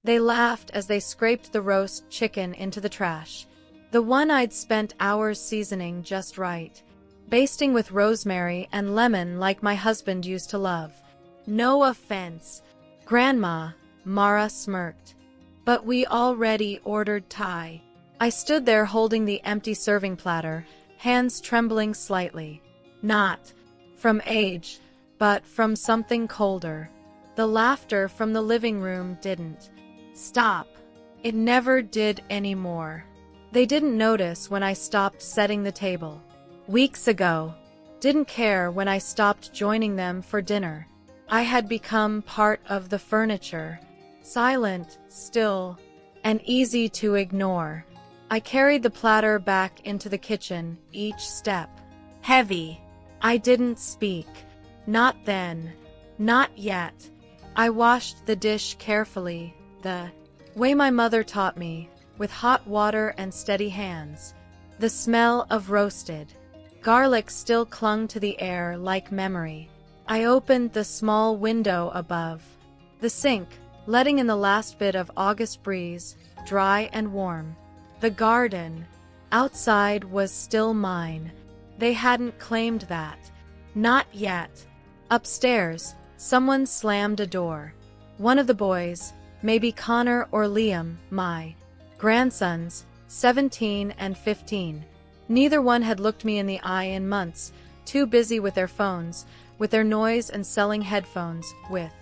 They laughed as they scraped the roast chicken into the trash. The one I'd spent hours seasoning just right, basting with rosemary and lemon like my husband used to love. No offense, Grandma, Mara smirked. But we already ordered Thai. I stood there holding the empty serving platter, hands trembling slightly. Not from age, but from something colder. The laughter from the living room didn't stop. It never did anymore. They didn't notice when I stopped setting the table. Weeks ago. Didn't care when I stopped joining them for dinner. I had become part of the furniture. Silent, still, and easy to ignore. I carried the platter back into the kitchen, each step heavy. I didn't speak. Not then. Not yet. I washed the dish carefully, the way my mother taught me, with hot water and steady hands. The smell of roasted garlic still clung to the air like memory. I opened the small window above the sink, letting in the last bit of August breeze, dry and warm. The garden outside was still mine. They hadn't claimed that. Not yet. Upstairs, someone slammed a door. One of the boys, maybe Connor or Liam, my grandsons, 17 and 15. Neither one had looked me in the eye in months, too busy with their phones, with their noise and selling headphones, with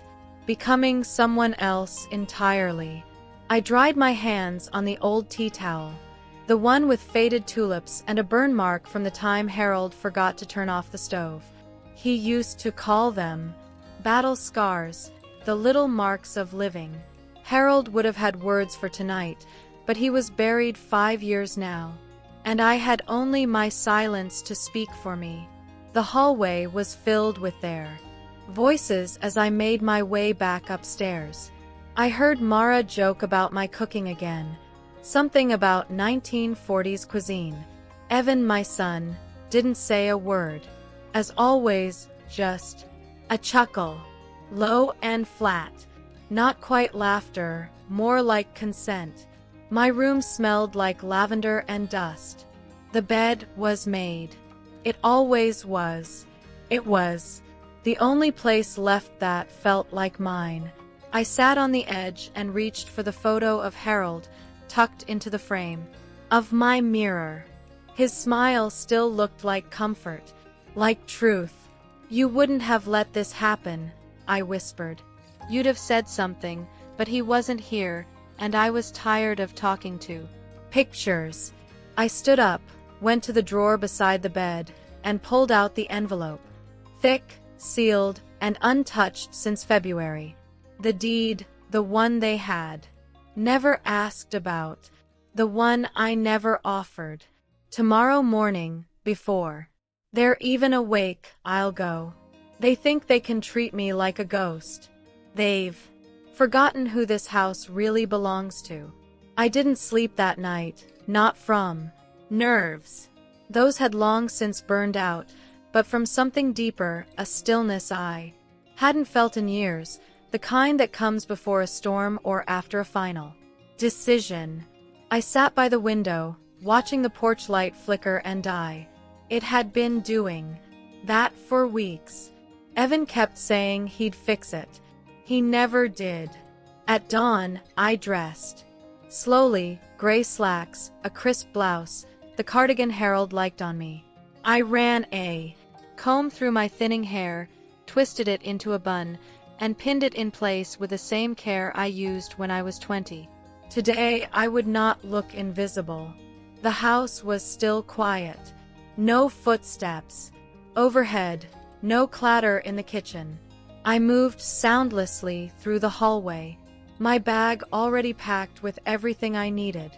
becoming someone else entirely. I dried my hands on the old tea towel, the one with faded tulips and a burn mark from the time Harold forgot to turn off the stove. He used to call them battle scars, the little marks of living. Harold would have had words for tonight, but he was buried 5 years now, and I had only my silence to speak for me. The hallway was filled with their voices as I made my way back upstairs. I heard Mara joke about my cooking again, something about 1940s cuisine. Evan, my son, didn't say a word. As always, just a chuckle, low and flat. Not quite laughter, more like consent. My room smelled like lavender and dust. The bed was made. It always was. It was the only place left that felt like mine. I sat on the edge and reached for the photo of Harold, tucked into the frame of my mirror. His smile still looked like comfort, like truth. "You wouldn't have let this happen," I whispered. "You'd have said something, but he wasn't here, and I was tired of talking to pictures." I stood up, went to the drawer beside the bed, and pulled out the envelope. Thick, sealed, and untouched since February. The deed, the one they had never asked about, the one I never offered. Tomorrow morning, before they're even awake, I'll go. They think they can treat me like a ghost. They've forgotten who this house really belongs to. I didn't sleep that night, not from nerves. Those had long since burned out, but from something deeper, a stillness I hadn't felt in years, the kind that comes before a storm or after a final decision. I sat by the window, watching the porch light flicker and die. It had been doing that for weeks. Evan kept saying he'd fix it. He never did. At dawn, I dressed. Slowly, gray slacks, a crisp blouse, the cardigan Harold liked on me. I ran a comb through my thinning hair, twisted it into a bun, and pinned it in place with the same care I used when I was 20. Today, I would not look invisible. The house was still quiet. No footsteps overhead, no clatter in the kitchen. I moved soundlessly through the hallway, my bag already packed with everything I needed.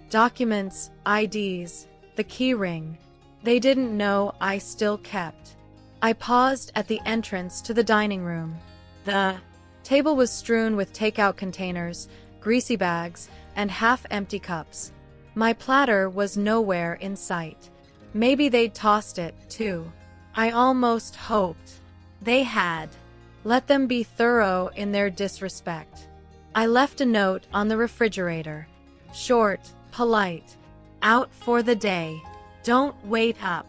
Documents, IDs, the key ring. They didn't know I still kept. I paused at the entrance to the dining room. The table was strewn with takeout containers, greasy bags, and half-empty cups. My platter was nowhere in sight. Maybe they'd tossed it, too. I almost hoped they had. Let them be thorough in their disrespect. I left a note on the refrigerator. Short, polite. Out for the day. Don't wait up.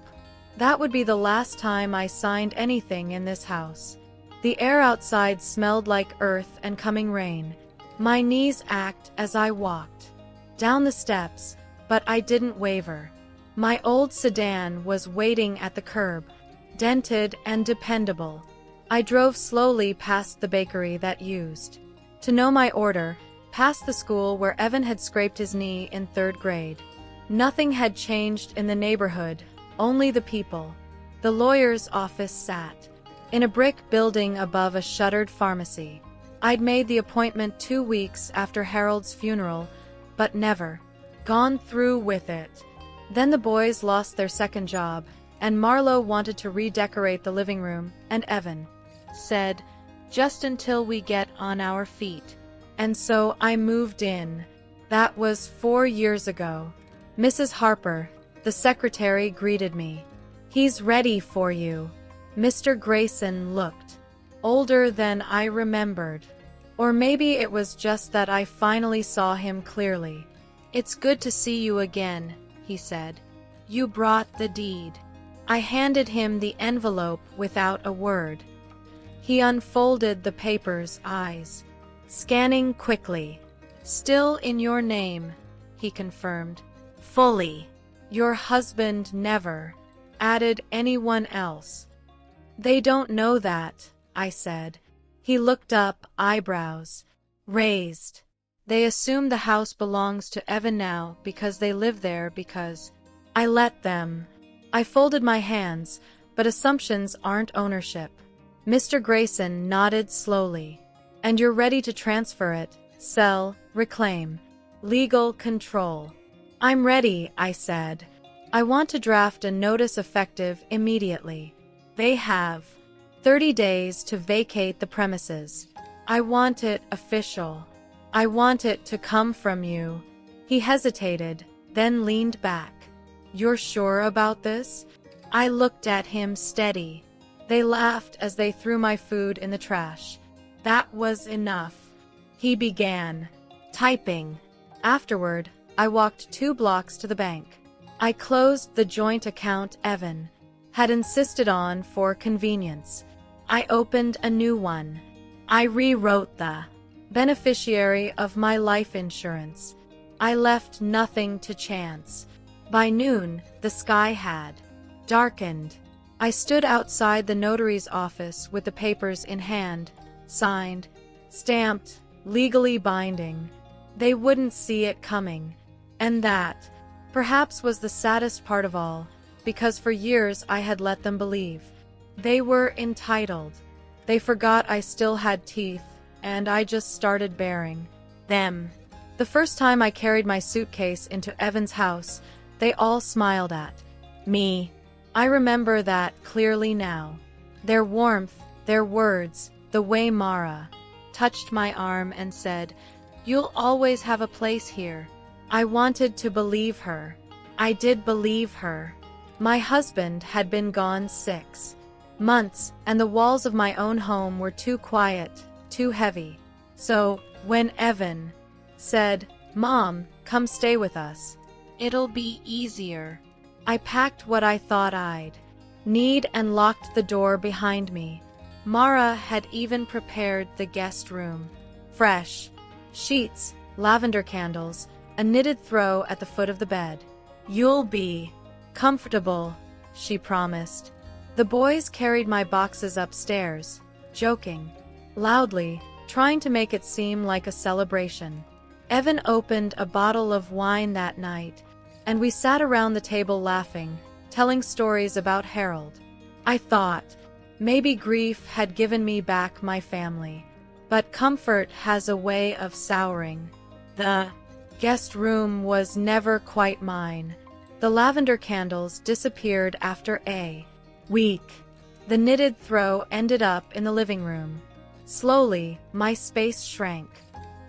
That would be the last time I signed anything in this house. The air outside smelled like earth and coming rain. My knees ached as I walked down the steps, but I didn't waver. My old sedan was waiting at the curb, dented and dependable. I drove slowly past the bakery that used to know my order, past the school where Evan had scraped his knee in 3rd grade. Nothing had changed in the neighborhood, only the people. The lawyer's office sat in a brick building above a shuttered pharmacy. I'd made the appointment 2 weeks after Harold's funeral, but never gone through with it. Then the boys lost their second job, and Marlo wanted to redecorate the living room, and Evan said, "Just until we get on our feet." And so I moved in. That was 4 years ago. Mrs. Harper, the secretary, greeted me. "He's ready for you." Mr. Grayson looked older than I remembered. Or maybe it was just that I finally saw him clearly. "It's good to see you again," he said. "You brought the deed." I handed him the envelope without a word. He unfolded the papers, eyes scanning quickly. "Still in your name," he confirmed. "Fully. Your husband never added anyone else." "They don't know that," I said. He looked up, eyebrows raised. "They assume the house belongs to Evan now because they live there because I let them." I folded my hands, but assumptions aren't ownership. Mr. Grayson nodded slowly. "And you're ready to transfer it, sell, reclaim, legal control." "I'm ready," I said. "I want to draft a notice effective immediately. They have 30 days to vacate the premises. I want it official. I want it to come from you." He hesitated, then leaned back. "You're sure about this?" I looked at him steady. They laughed as they threw my food in the trash. That was enough. He began typing. Afterward, I walked 2 blocks to the bank. I closed the joint account Evan had insisted on for convenience. I opened a new one. I rewrote the beneficiary of my life insurance. I left nothing to chance. By noon, the sky had darkened. I stood outside the notary's office with the papers in hand, signed, stamped, legally binding. They wouldn't see it coming. And that, perhaps, was the saddest part of all, because for years I had let them believe they were entitled. They forgot I still had teeth, and I just started bearing them. The first time I carried my suitcase into Evan's house, they all smiled at me. I remember that clearly now. Their warmth, their words, the way Mara touched my arm and said, "You'll always have a place here." I wanted to believe her. I did believe her. My husband had been gone 6 months, and the walls of my own home were too quiet, too heavy. So, when Evan said, "Mom, come stay with us. It'll be easier," I packed what I thought I'd need and locked the door behind me. Mara had even prepared the guest room. Fresh sheets, lavender candles, a knitted throw at the foot of the bed. "You'll be comfortable," she promised. The boys carried my boxes upstairs, joking loudly, trying to make it seem like a celebration. Evan opened a bottle of wine that night, and we sat around the table laughing, telling stories about Harold. I thought, maybe grief had given me back my family. But comfort has a way of souring. The guest room was never quite mine. The lavender candles disappeared after a week. The knitted throw ended up in the living room. Slowly, my space shrank.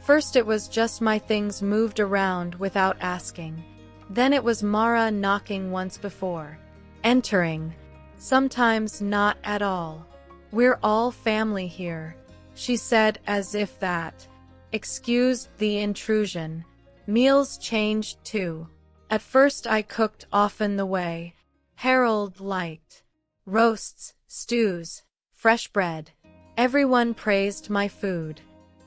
First it was just my things moved around without asking. Then it was Mara knocking once before entering. Sometimes not at all. "We're all family here," she said, as if that excused the intrusion. Meals changed too. At first I cooked often the way Harold liked. Roasts, stews, fresh bread. Everyone praised my food.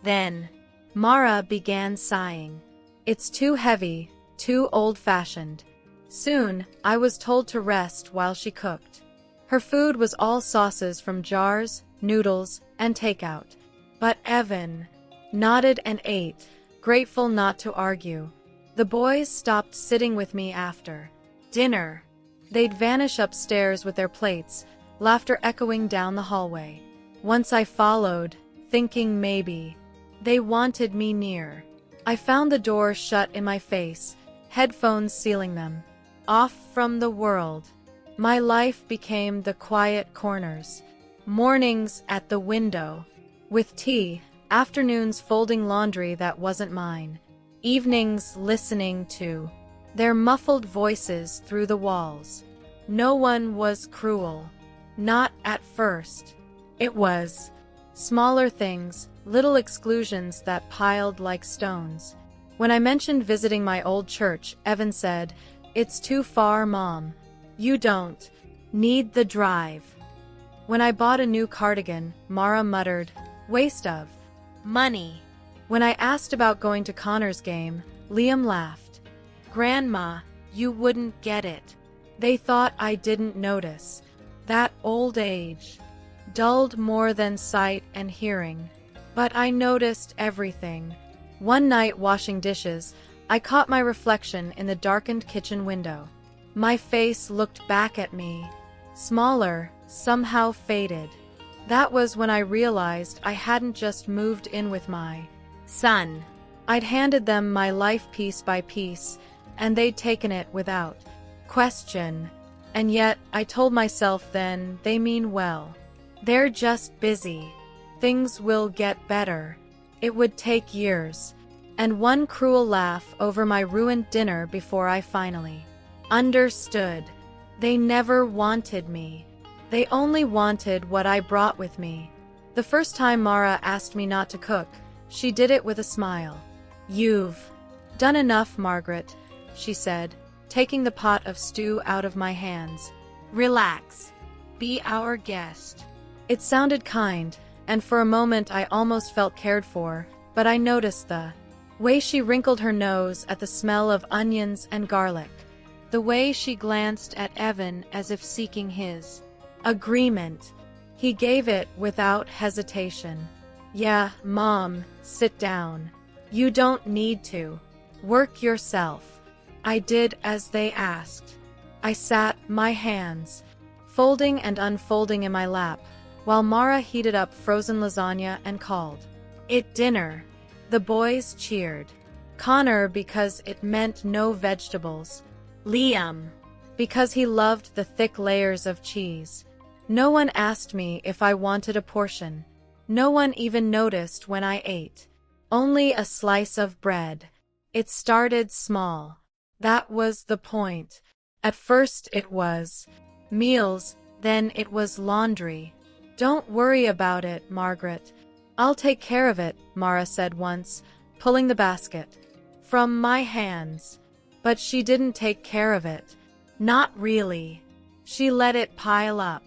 Then, Mara began sighing. It's too heavy, too old-fashioned. Soon, I was told to rest while she cooked. Her food was all sauces from jars, noodles, and takeout. But Evan nodded and ate, grateful not to argue. The boys stopped sitting with me after dinner. They'd vanish upstairs with their plates, laughter echoing down the hallway. Once I followed, thinking maybe they wanted me near. I found the door shut in my face, headphones sealing them. Off from the world. My life became the quiet corners. Mornings at the window, with tea, afternoons folding laundry that wasn't mine, evenings listening to their muffled voices through the walls. No one was cruel. Not at first. It was smaller things, little exclusions that piled like stones. When I mentioned visiting my old church, Evan said, "It's too far, Mom. You don't need the drive." When I bought a new cardigan, Mara muttered, "Waste of money." When I asked about going to Connor's game, Liam laughed. "Grandma, you wouldn't get it." They thought I didn't notice. That old age dulled more than sight and hearing. But I noticed everything. One night washing dishes, I caught my reflection in the darkened kitchen window. My face looked back at me, smaller, somehow faded. That was when I realized I hadn't just moved in with my son. I'd handed them my life piece by piece, and they'd taken it without question. And yet, I told myself then, they mean well. They're just busy. Things will get better. It would take years. And one cruel laugh over my ruined dinner before I finally understood. They never wanted me. They only wanted what I brought with me. The first time Mara asked me not to cook, she did it with a smile. "You've done enough, Margaret," she said, taking the pot of stew out of my hands. "Relax. Be our guest." It sounded kind, and for a moment I almost felt cared for, but I noticed the way she wrinkled her nose at the smell of onions and garlic. The way she glanced at Evan as if seeking his agreement. He gave it without hesitation. "Yeah, Mom, sit down. You don't need to. Work yourself." I did as they asked. I sat, my hands folding and unfolding in my lap, while Mara heated up frozen lasagna and called it dinner. The boys cheered. Connor because it meant no vegetables. Liam because he loved the thick layers of cheese. No one asked me if I wanted a portion. No one even noticed when I ate. Only a slice of bread. It started small. That was the point. At first it was meals, then it was laundry. "Don't worry about it, Margaret. I'll take care of it," Mara said once, pulling the basket from my hands. But she didn't take care of it. Not really. She let it pile up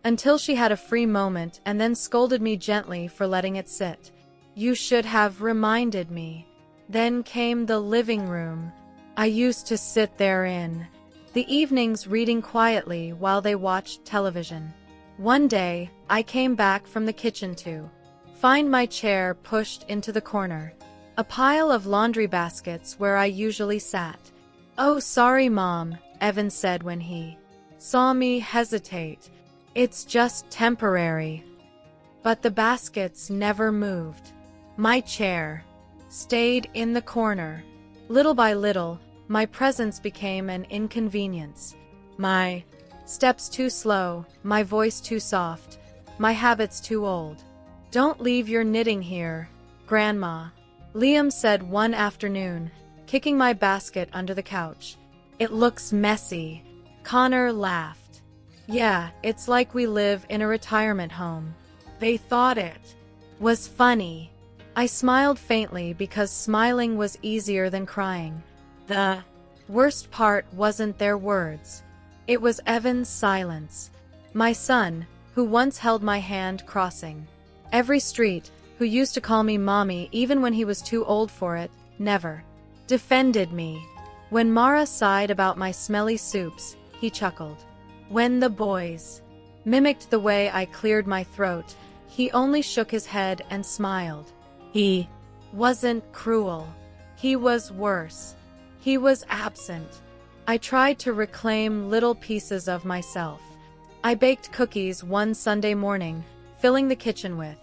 until she had a free moment and then scolded me gently for letting it sit. "You should have reminded me." Then came the living room. I used to sit there in the evenings reading quietly while they watched television. One day, I came back from the kitchen to find my chair pushed into the corner, a pile of laundry baskets where I usually sat. "Oh, sorry, Mom," Evan said when he saw me hesitate. "It's just temporary." But the baskets never moved. My chair stayed in the corner. Little by little, my presence became an inconvenience. My steps too slow, my voice too soft, my habits too old. "Don't leave your knitting here, Grandma," Liam said one afternoon, kicking my basket under the couch. "It looks messy." Connor laughed. "Yeah, it's like we live in a retirement home." They thought it was funny. I smiled faintly because smiling was easier than crying. The worst part wasn't their words. It was Evan's silence. My son, who once held my hand crossing every street, who used to call me mommy even when he was too old for it, never defended me. When Mara sighed about my smelly soups, he chuckled. When the boys mimicked the way I cleared my throat, he only shook his head and smiled. He wasn't cruel. He was worse. He was absent. I tried to reclaim little pieces of myself. I baked cookies one Sunday morning, filling the kitchen with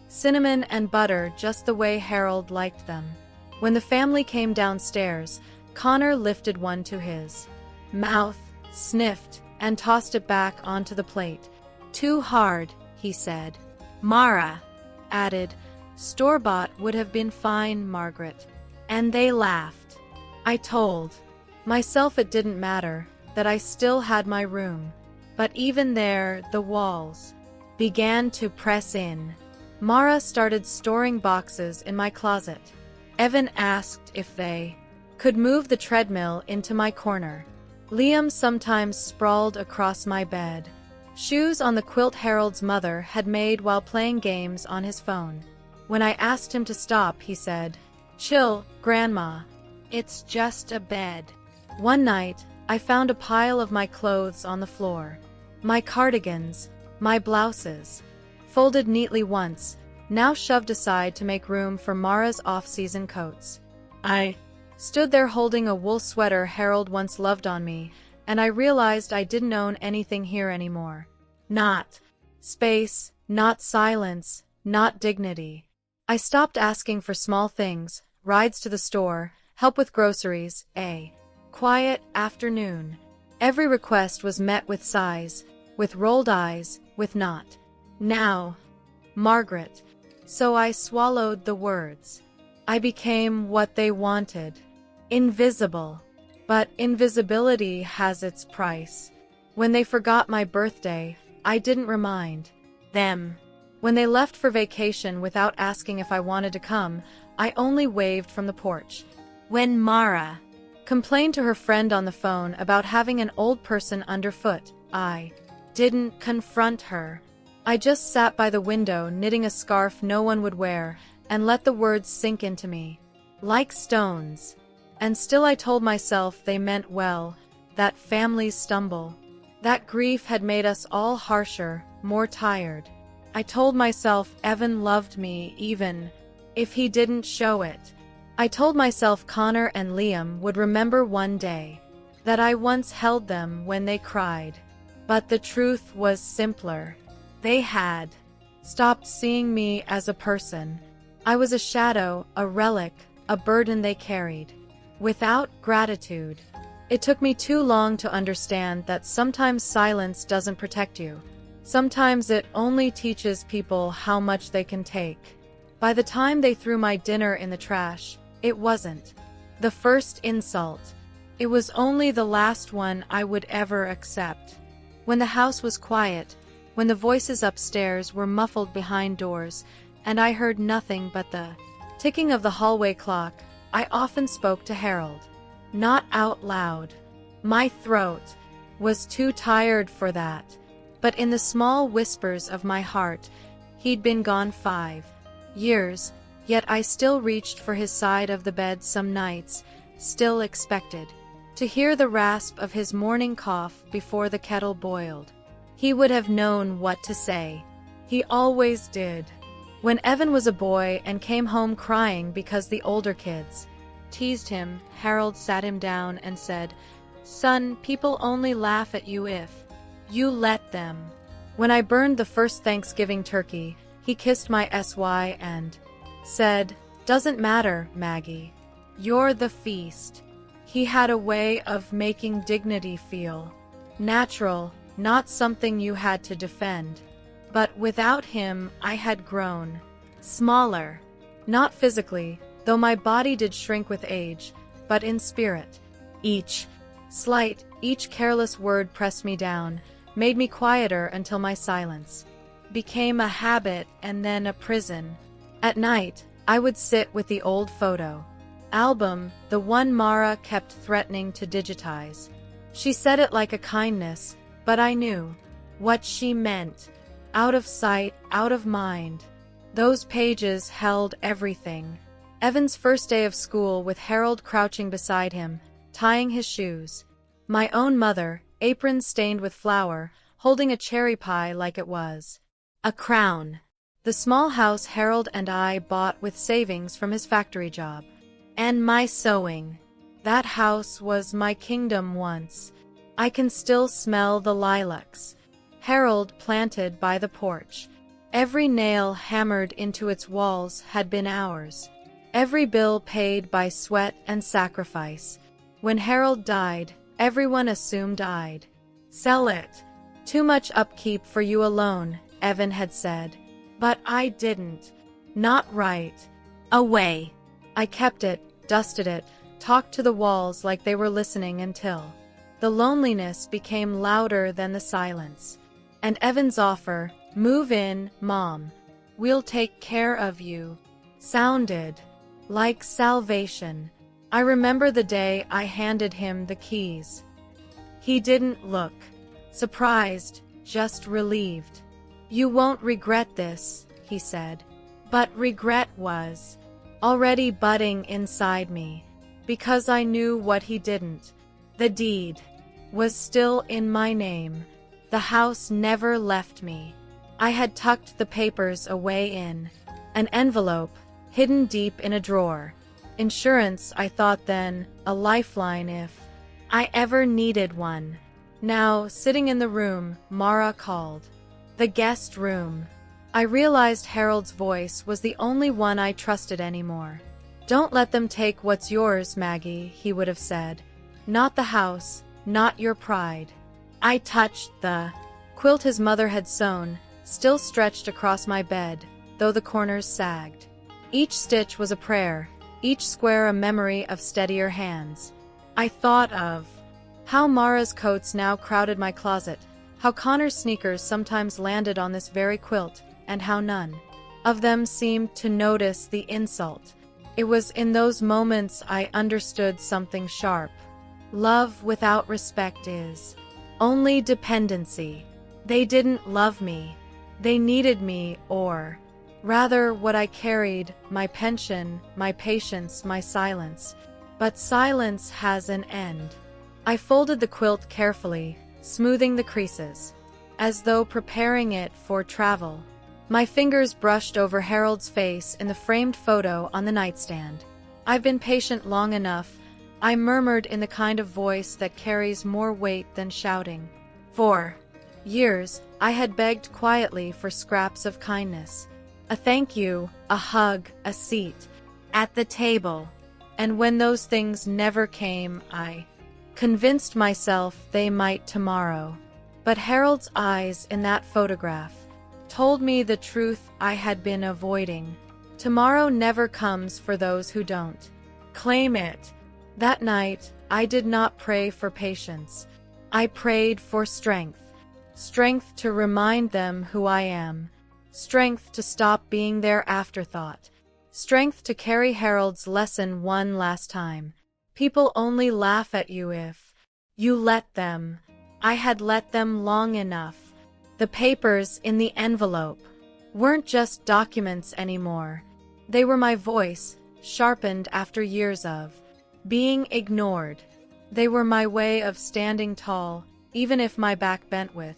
cinnamon and butter just the way Harold liked them. When the family came downstairs, Connor lifted one to his mouth, sniffed, and tossed it back onto the plate. Too hard, he said. Mara added, store-bought would have been fine, Margaret. And they laughed. I told myself it didn't matter, that I still had my room. But even there, the walls began to press in. Mara started storing boxes in my closet. Evan asked if they could move the treadmill into my corner. Liam sometimes sprawled across my bed, shoes on the quilt Harold's mother had made while playing games on his phone. When I asked him to stop, he said, "Chill, Grandma. It's just a bed." One night, I found a pile of my clothes on the floor. My cardigans, my blouses, folded neatly once, now shoved aside to make room for Mara's off-season coats. I stood there holding a wool sweater Harold once loved on me, and I realized I didn't own anything here anymore. Not space, not silence, not dignity. I stopped asking for small things, rides to the store, help with groceries, a quiet afternoon. Every request was met with sighs, with rolled eyes, with not now, Margaret. So I swallowed the words. I became what they wanted. Invisible. But invisibility has its price. When they forgot my birthday, I didn't remind them. When they left for vacation without asking if I wanted to come, I only waved from the porch. When Mara complained to her friend on the phone about having an old person underfoot, I didn't confront her. I just sat by the window knitting a scarf no one would wear and let the words sink into me like stones. And still I told myself they meant well, that families stumble. That grief had made us all harsher, more tired. I told myself Evan loved me even if he didn't show it. I told myself Connor and Liam would remember one day that I once held them when they cried. But the truth was simpler. They had stopped seeing me as a person. I was a shadow, a relic, a burden they carried. Without gratitude. It took me too long to understand that sometimes silence doesn't protect you. Sometimes it only teaches people how much they can take. By the time they threw my dinner in the trash, it wasn't the first insult. It was only the last one I would ever accept. When the house was quiet, when the voices upstairs were muffled behind doors, and I heard nothing but the ticking of the hallway clock, I often spoke to Harold. Not out loud. My throat was too tired for that. But in the small whispers of my heart, he'd been gone 5 years, yet I still reached for his side of the bed some nights, still expected to hear the rasp of his morning cough before the kettle boiled. He would have known what to say. He always did. When Evan was a boy and came home crying because the older kids teased him, Harold sat him down and said, "Son, people only laugh at you if you let them." When I burned the first Thanksgiving turkey, he kissed my SY and said, "Doesn't matter, Maggie. You're the feast." He had a way of making dignity feel natural, not something you had to defend. But without him, I had grown smaller. Not physically, though my body did shrink with age, but in spirit. Each slight, each careless word pressed me down, made me quieter until my silence became a habit and then a prison. At night, I would sit with the old photo album, the one Mara kept threatening to digitize. She said it like a kindness, but I knew what she meant. Out of sight, out of mind. Those pages held everything. Evan's first day of school with Harold crouching beside him, tying his shoes. My own mother, apron stained with flour, holding a cherry pie like it was a crown. The small house Harold and I bought with savings from his factory job. And my sewing. That house was my kingdom once. I can still smell the lilacs. Harold planted by the porch. Every nail hammered into its walls had been ours. Every bill paid by sweat and sacrifice. When Harold died, everyone assumed I'd sell it. Too much upkeep for you alone, Evan had said. But I didn't. Not right away. I kept it, dusted it, talked to the walls like they were listening until the loneliness became louder than the silence. And Evan's offer, "Move in, Mom. We'll take care of you," sounded like salvation. I remember the day I handed him the keys. He didn't look surprised, just relieved. "You won't regret this," he said. But regret was already budding inside me, because I knew what he didn't. The deed was still in my name. The house never left me. I had tucked the papers away in an envelope, hidden deep in a drawer. Insurance, I thought then, a lifeline if I ever needed one. Now, sitting in the room, Mara called. The guest room. I realized Harold's voice was the only one I trusted anymore. "Don't let them take what's yours, Maggie," he would have said. "Not the house, not your pride." I touched the quilt his mother had sewn, still stretched across my bed, though the corners sagged. Each stitch was a prayer, each square a memory of steadier hands. I thought of how Mara's coats now crowded my closet, how Connor's sneakers sometimes landed on this very quilt, and how none of them seemed to notice the insult. It was in those moments I understood something sharp. Love without respect is only dependency. They didn't love me. They needed me, or rather what I carried, my pension, my patience, my silence. But silence has an end. I folded the quilt carefully, smoothing the creases, as though preparing it for travel. My fingers brushed over Harold's face in the framed photo on the nightstand. "I've been patient long enough," I murmured in the kind of voice that carries more weight than shouting. For years, I had begged quietly for scraps of kindness. A thank you, a hug, a seat at the table. And when those things never came, I convinced myself they might tomorrow. But Harold's eyes in that photograph told me the truth I had been avoiding. Tomorrow never comes for those who don't claim it. That night, I did not pray for patience. I prayed for strength. Strength to remind them who I am. Strength to stop being their afterthought. Strength to carry Harold's lesson one last time. People only laugh at you if you let them. I had let them long enough. The papers in the envelope weren't just documents anymore. They were my voice, sharpened after years of being ignored. They were my way of standing tall, even if my back bent with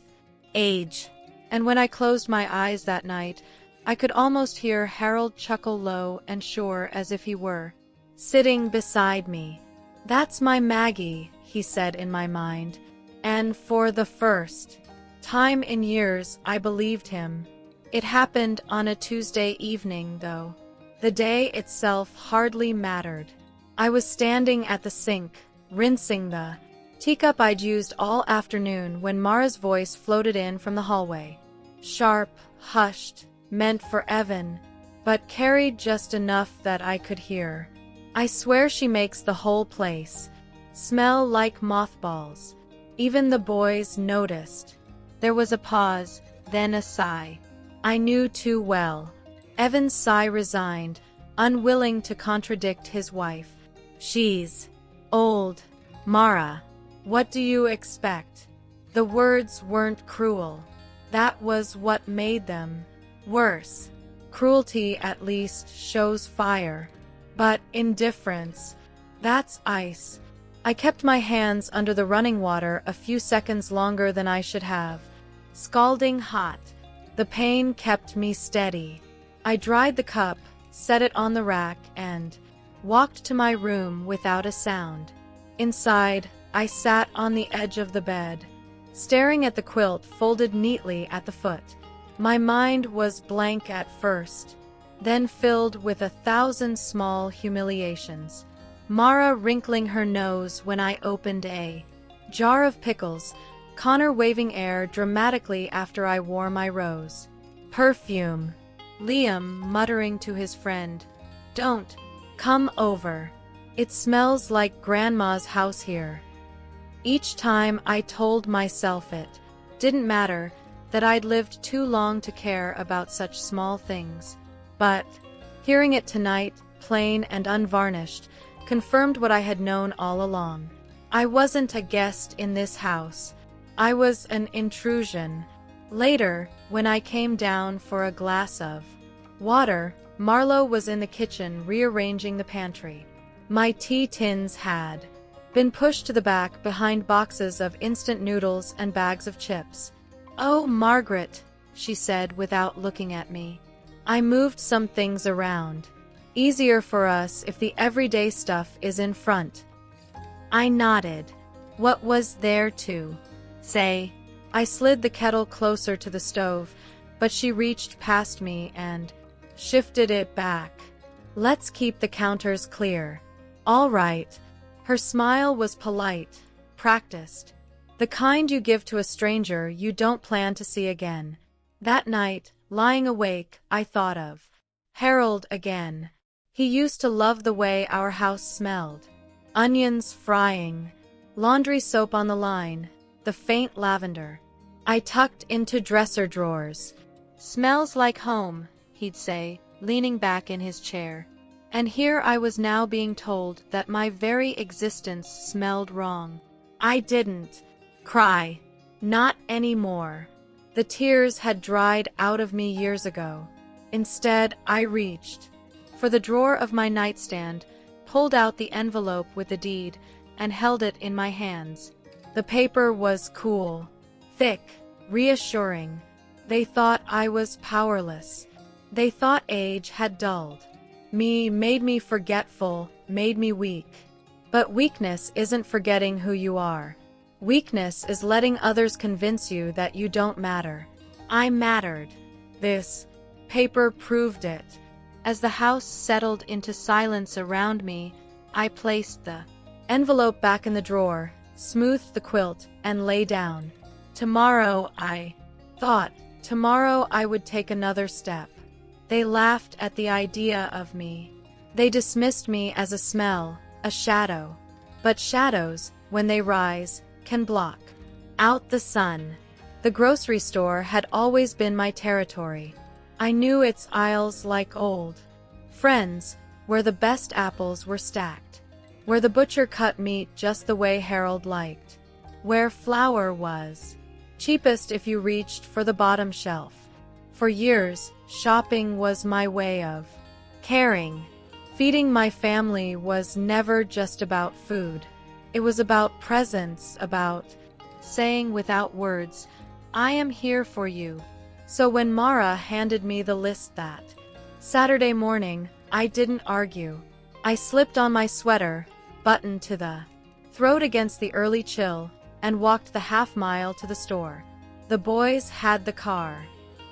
age. And when I closed my eyes that night, I could almost hear Harold chuckle low and sure as if he were sitting beside me. "That's my Maggie," he said in my mind. And for the first time in years, I believed him. It happened on a Tuesday evening, though the day itself hardly mattered. I was standing at the sink, rinsing the teacup I'd used all afternoon when Mara's voice floated in from the hallway. Sharp, hushed, meant for Evan, but carried just enough that I could hear. "I swear she makes the whole place smell like mothballs." Even the boys noticed. There was a pause, then a sigh. I knew too well. Evan's sigh resigned, unwilling to contradict his wife. "She's old, Mara. What do you expect?" The words weren't cruel. That was what made them worse. Cruelty at least shows fire. But indifference, that's ice. I kept my hands under the running water a few seconds longer than I should have. Scalding hot. The pain kept me steady. I dried the cup, set it on the rack, and walked to my room without a sound. Inside, I sat on the edge of the bed, staring at the quilt folded neatly at the foot. My mind was blank at first, then filled with 1,000 small humiliations. Mara wrinkling her nose when I opened a jar of pickles, Connor waving air dramatically after I wore my rose perfume, Liam muttering to his friend, "Don't come over. It smells like Grandma's house here." Each time I told myself it didn't matter, that I'd lived too long to care about such small things. But hearing it tonight, plain and unvarnished, confirmed what I had known all along. I wasn't a guest in this house. I was an intrusion. Later, when I came down for a glass of water, Marlo was in the kitchen rearranging the pantry. My tea tins had been pushed to the back behind boxes of instant noodles and bags of chips. "Oh, Margaret," she said without looking at me. "I moved some things around. Easier for us if the everyday stuff is in front." I nodded. What was there to say? I slid the kettle closer to the stove, but she reached past me and shifted it back. "Let's keep the counters clear." "All right." Her smile was polite, practiced. The kind you give to a stranger you don't plan to see again. That night, lying awake, I thought of Harold again. He used to love the way our house smelled. Onions frying, laundry soap on the line, the faint lavender. I tucked into dresser drawers. "Smells like home," he'd say, leaning back in his chair. And here I was now being told that my very existence smelled wrong. I didn't cry. Not anymore. The tears had dried out of me years ago. Instead, I reached for the drawer of my nightstand, pulled out the envelope with the deed, and held it in my hands. The paper was cool, thick, reassuring. They thought I was powerless. They thought age had dulled me, made me forgetful, made me weak. But weakness isn't forgetting who you are. Weakness is letting others convince you that you don't matter. I mattered. This paper proved it. As the house settled into silence around me, I placed the envelope back in the drawer, smoothed the quilt, and lay down. Tomorrow I thought, tomorrow I would take another step. They laughed at the idea of me. They dismissed me as a smell, a shadow. But shadows, when they rise, can block out the sun. The grocery store had always been my territory. I knew its aisles like old friends, where the best apples were stacked, where the butcher cut meat just the way Harold liked, where flour was cheapest if you reached for the bottom shelf. For years, shopping was my way of caring. Feeding my family was never just about food. It was about presence, about saying without words, "I am here for you." So when Mara handed me the list that Saturday morning, I didn't argue. I slipped on my sweater, buttoned to the throat against the early chill, and walked the half-mile to the store. The boys had the car.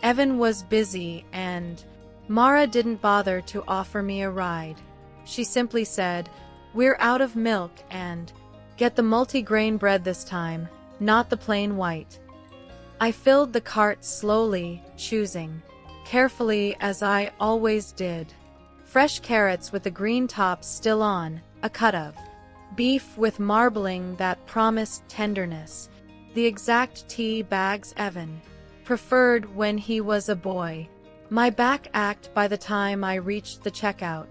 Evan was busy, and Mara didn't bother to offer me a ride. She simply said, "We're out of milk, and get the multi-grain bread this time, not the plain white." I filled the cart slowly, choosing carefully as I always did. Fresh carrots with the green tops still on, a cut of beef with marbling that promised tenderness, the exact tea bags Evan preferred when he was a boy. My back ached by the time I reached the checkout,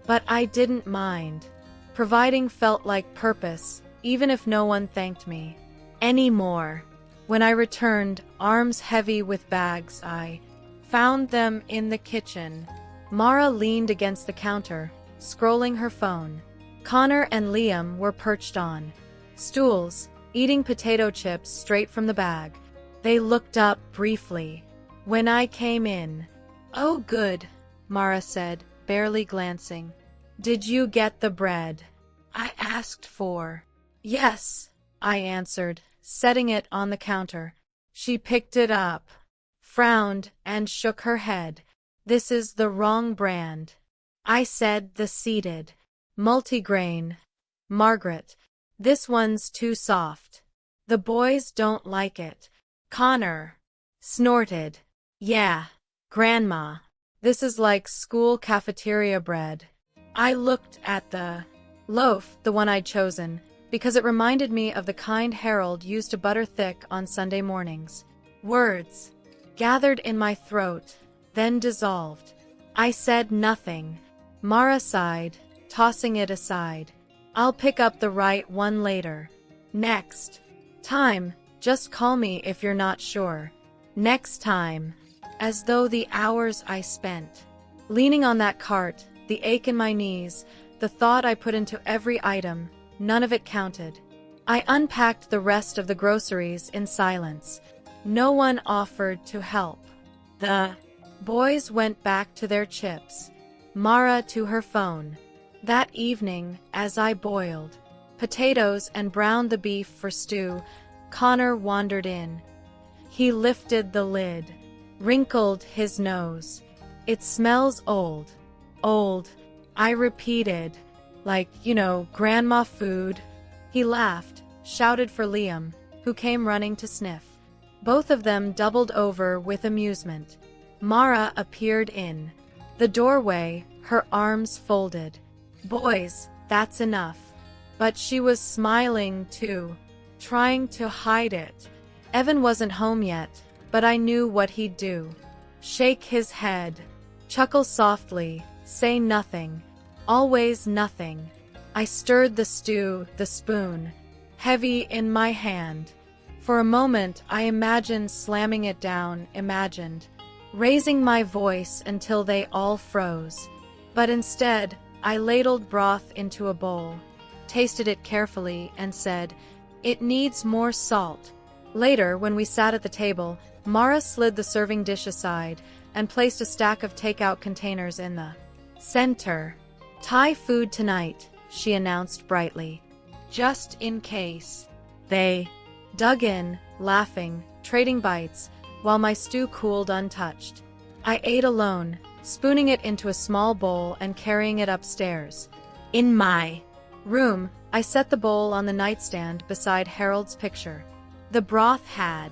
but I didn't mind. Providing felt like purpose, even if no one thanked me anymore. When I returned, arms heavy with bags, I found them in the kitchen. Mara leaned against the counter, scrolling her phone. Connor and Liam were perched on stools, eating potato chips straight from the bag. They looked up briefly when I came in. "Oh, good," Mara said, barely glancing. "Did you get the bread I asked for?" "Yes," I answered, setting it on the counter. She picked it up, frowned, and shook her head. "This is the wrong brand." I said the seeded, multigrain. "Margaret, this one's too soft. The boys don't like it." Connor snorted. "Yeah, Grandma, this is like school cafeteria bread." I looked at the loaf, the one I'd chosen, because it reminded me of the kind Harold used to butter thick on Sunday mornings. Words gathered in my throat, then dissolved. I said nothing. Mara sighed, tossing it aside. "I'll pick up the right one later. Next time, just call me if you're not sure." Next time. As though the hours I spent leaning on that cart, the ache in my knees, the thought I put into every item, none of it counted. I unpacked the rest of the groceries in silence. No one offered to help. The boys went back to their chips, Mara to her phone. That evening, as I boiled potatoes and browned the beef for stew, Connor wandered in. He lifted the lid, wrinkled his nose. "It smells old." "Old," I repeated, "like, grandma food." He laughed, shouted for Liam, who came running to sniff. Both of them doubled over with amusement. Mara appeared in the doorway, her arms folded. "Boys, that's enough." But she was smiling too, trying to hide it. Evan wasn't home yet, but I knew what he'd do. Shake his head, chuckle softly, say nothing. Always nothing. I stirred the stew, the spoon, heavy in my hand. For a moment I imagined slamming it down, raising my voice until they all froze. But instead, I ladled broth into a bowl, tasted it carefully, and said, "It needs more salt." Later, when we sat at the table, Mara slid the serving dish aside and placed a stack of takeout containers in the center. "Thai food tonight," she announced brightly. "Just in case." They dug in, laughing, trading bites, while my stew cooled untouched. I ate alone, spooning it into a small bowl and carrying it upstairs. In my room, I set the bowl on the nightstand beside Harold's picture. The broth had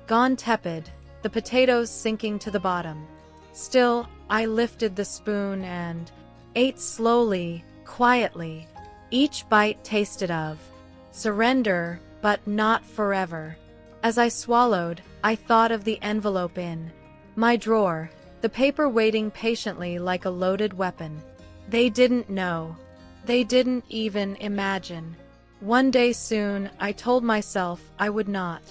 gone tepid, the potatoes sinking to the bottom. Still, I lifted the spoon and ate slowly, quietly. Each bite tasted of surrender, but not forever. As I swallowed, I thought of the envelope in my drawer, the paper waiting patiently like a loaded weapon. They didn't know. They didn't even imagine. One day soon, I told myself I would not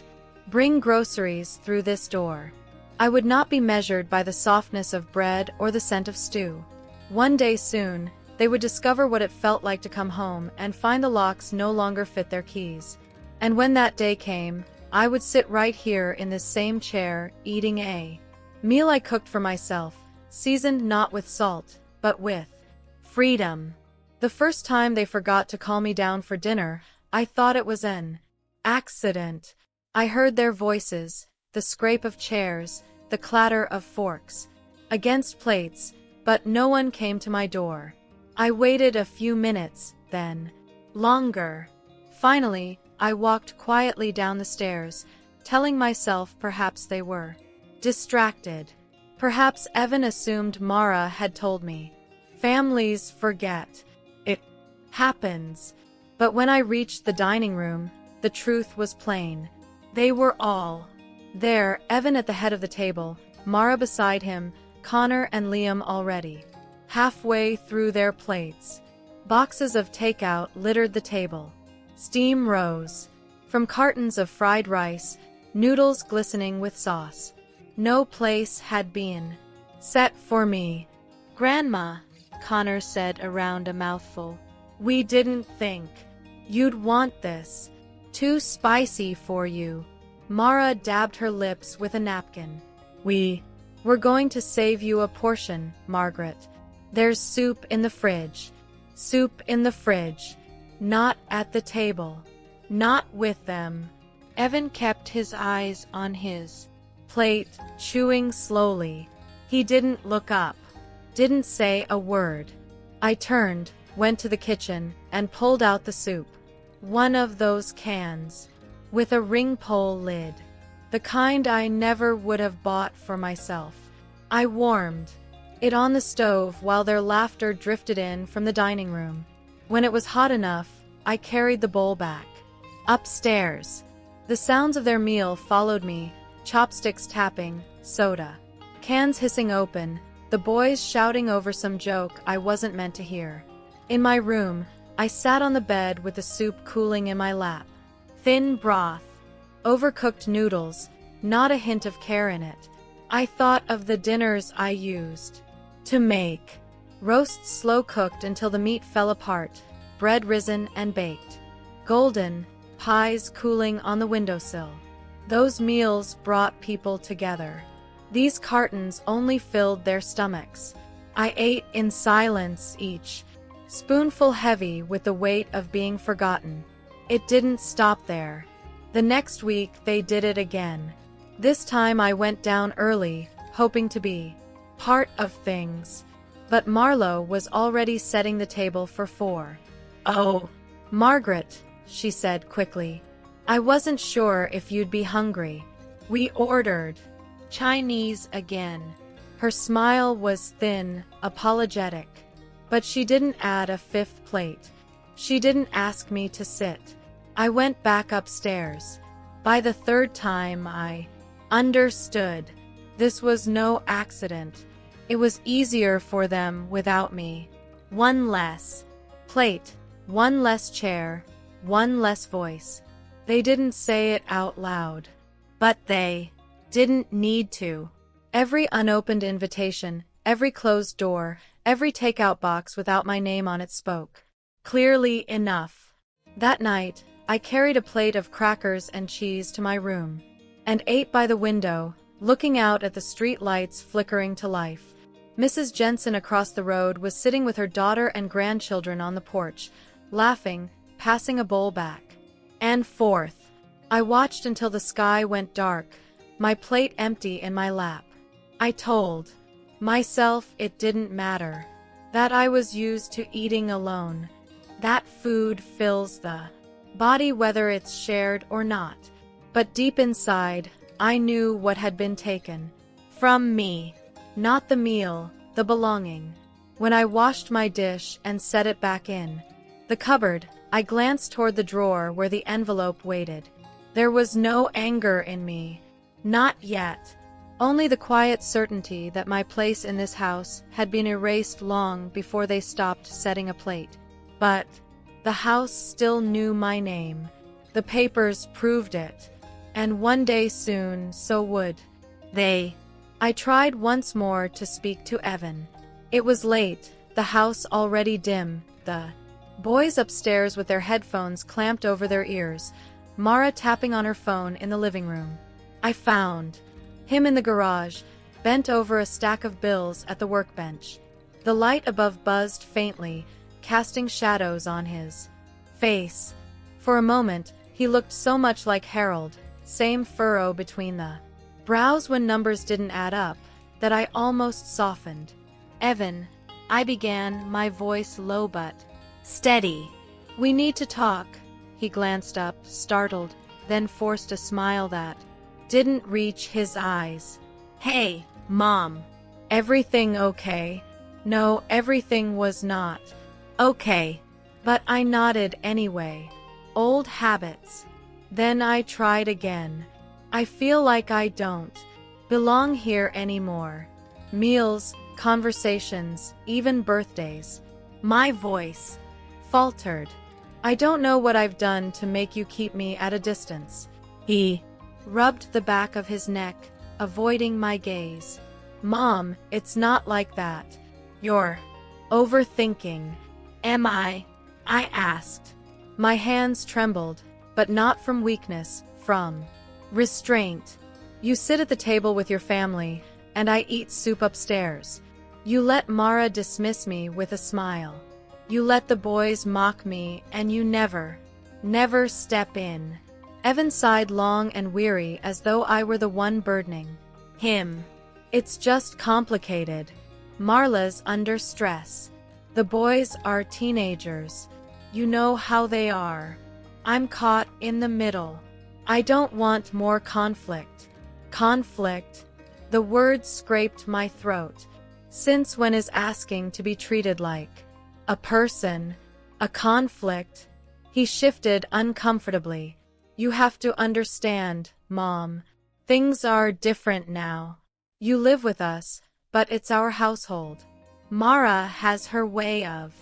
bring groceries through this door. I would not be measured by the softness of bread or the scent of stew. One day soon, they would discover what it felt like to come home and find the locks no longer fit their keys. And when that day came, I would sit right here in this same chair, eating a meal I cooked for myself, seasoned not with salt, but with freedom. The first time they forgot to call me down for dinner, I thought it was an accident. I heard their voices, the scrape of chairs, the clatter of forks against plates, but no one came to my door. I waited a few minutes, then longer. Finally, I walked quietly down the stairs, telling myself perhaps they were distracted. Perhaps Evan assumed Mara had told me. Families forget. It happens. But when I reached the dining room, the truth was plain. They were all there, Evan at the head of the table, Mara beside him, Connor and Liam already halfway through their plates. Boxes of takeout littered the table. Steam rose from cartons of fried rice, noodles glistening with sauce. No place had been set for me. "Grandma," Connor said around a mouthful. "We didn't think you'd want this. Too spicy for you." Mara dabbed her lips with a napkin. We're going to save you a portion, Margaret. There's soup in the fridge. Soup in the fridge. Not at the table. Not with them. Evan kept his eyes on his plate, chewing slowly. He didn't look up. Didn't say a word. I turned, went to the kitchen, and pulled out the soup. One of those cans with a ring pole lid. The kind I never would have bought for myself. I warmed it on the stove while their laughter drifted in from the dining room. When it was hot enough, I carried the bowl back upstairs. The sounds of their meal followed me, chopsticks tapping, soda, cans hissing open, the boys shouting over some joke I wasn't meant to hear. In my room, I sat on the bed with the soup cooling in my lap. Thin broth, overcooked noodles, not a hint of care in it. I thought of the dinners I used to make. Roasts slow-cooked until the meat fell apart, bread risen and baked. Golden, pies cooling on the windowsill. Those meals brought people together. These cartons only filled their stomachs. I ate in silence, each spoonful heavy with the weight of being forgotten. It didn't stop there. The next week they did it again. This time I went down early, hoping to be part of things. But Marlo was already setting the table for 4. "Oh, Margaret," she said quickly. "I wasn't sure if you'd be hungry. We ordered Chinese again." Her smile was thin, apologetic. But she didn't add a 5th plate. She didn't ask me to sit. I went back upstairs. By the 3rd time I understood. This was no accident. It was easier for them without me. One less plate, one less chair, one less voice. They didn't say it out loud. But they didn't need to. Every unopened invitation, every closed door, every takeout box without my name on it spoke clearly enough. That night, I carried a plate of crackers and cheese to my room and ate by the window, looking out at the street lights flickering to life. Mrs. Jensen across the road was sitting with her daughter and grandchildren on the porch, laughing, passing a bowl back and forth. I watched until the sky went dark, my plate empty in my lap. I told myself it didn't matter, that I was used to eating alone, that food fills the body whether it's shared or not. But deep inside, I knew what had been taken from me. Not the meal, the belonging. When I washed my dish and set it back in the cupboard, I glanced toward the drawer where the envelope waited. There was no anger in me. Not yet. Only the quiet certainty that my place in this house had been erased long before they stopped setting a plate. But the house still knew my name. The papers proved it. And one day soon, so would they. I tried once more to speak to Evan. It was late, the house already dim, the boys upstairs with their headphones clamped over their ears, Mara tapping on her phone in the living room. I found him in the garage, bent over a stack of bills at the workbench. The light above buzzed faintly, casting shadows on his face. For a moment, he looked so much like Harold, same furrow between the brows when numbers didn't add up, that I almost softened. "Evan," I began, my voice low but steady. "We need to talk." He glanced up, startled, then forced a smile that didn't reach his eyes. "Hey, Mom. Everything okay?" No, everything was not okay. But I nodded anyway. Old habits. Then I tried again. "I feel like I don't belong here anymore." Meals, conversations, even birthdays. My voice faltered. I don't know what I've done to make you keep me at a distance. He rubbed the back of his neck, avoiding my gaze. Mom, it's not like that. You're overthinking. Am I? I asked. My hands trembled, but not from weakness, from restraint. You sit at the table with your family, and I eat soup upstairs. You let Mara dismiss me with a smile. You let the boys mock me, and you never step in. Evan sighed long and weary as though I were the one burdening him. It's just complicated. Marla's under stress. The boys are teenagers. You know how they are. I'm caught in the middle. I don't want more conflict. Conflict? The word scraped my throat. Since when is asking to be treated like a person a conflict? He shifted uncomfortably. You have to understand, Mom. Things are different now. You live with us, but it's our household. Mara has her way of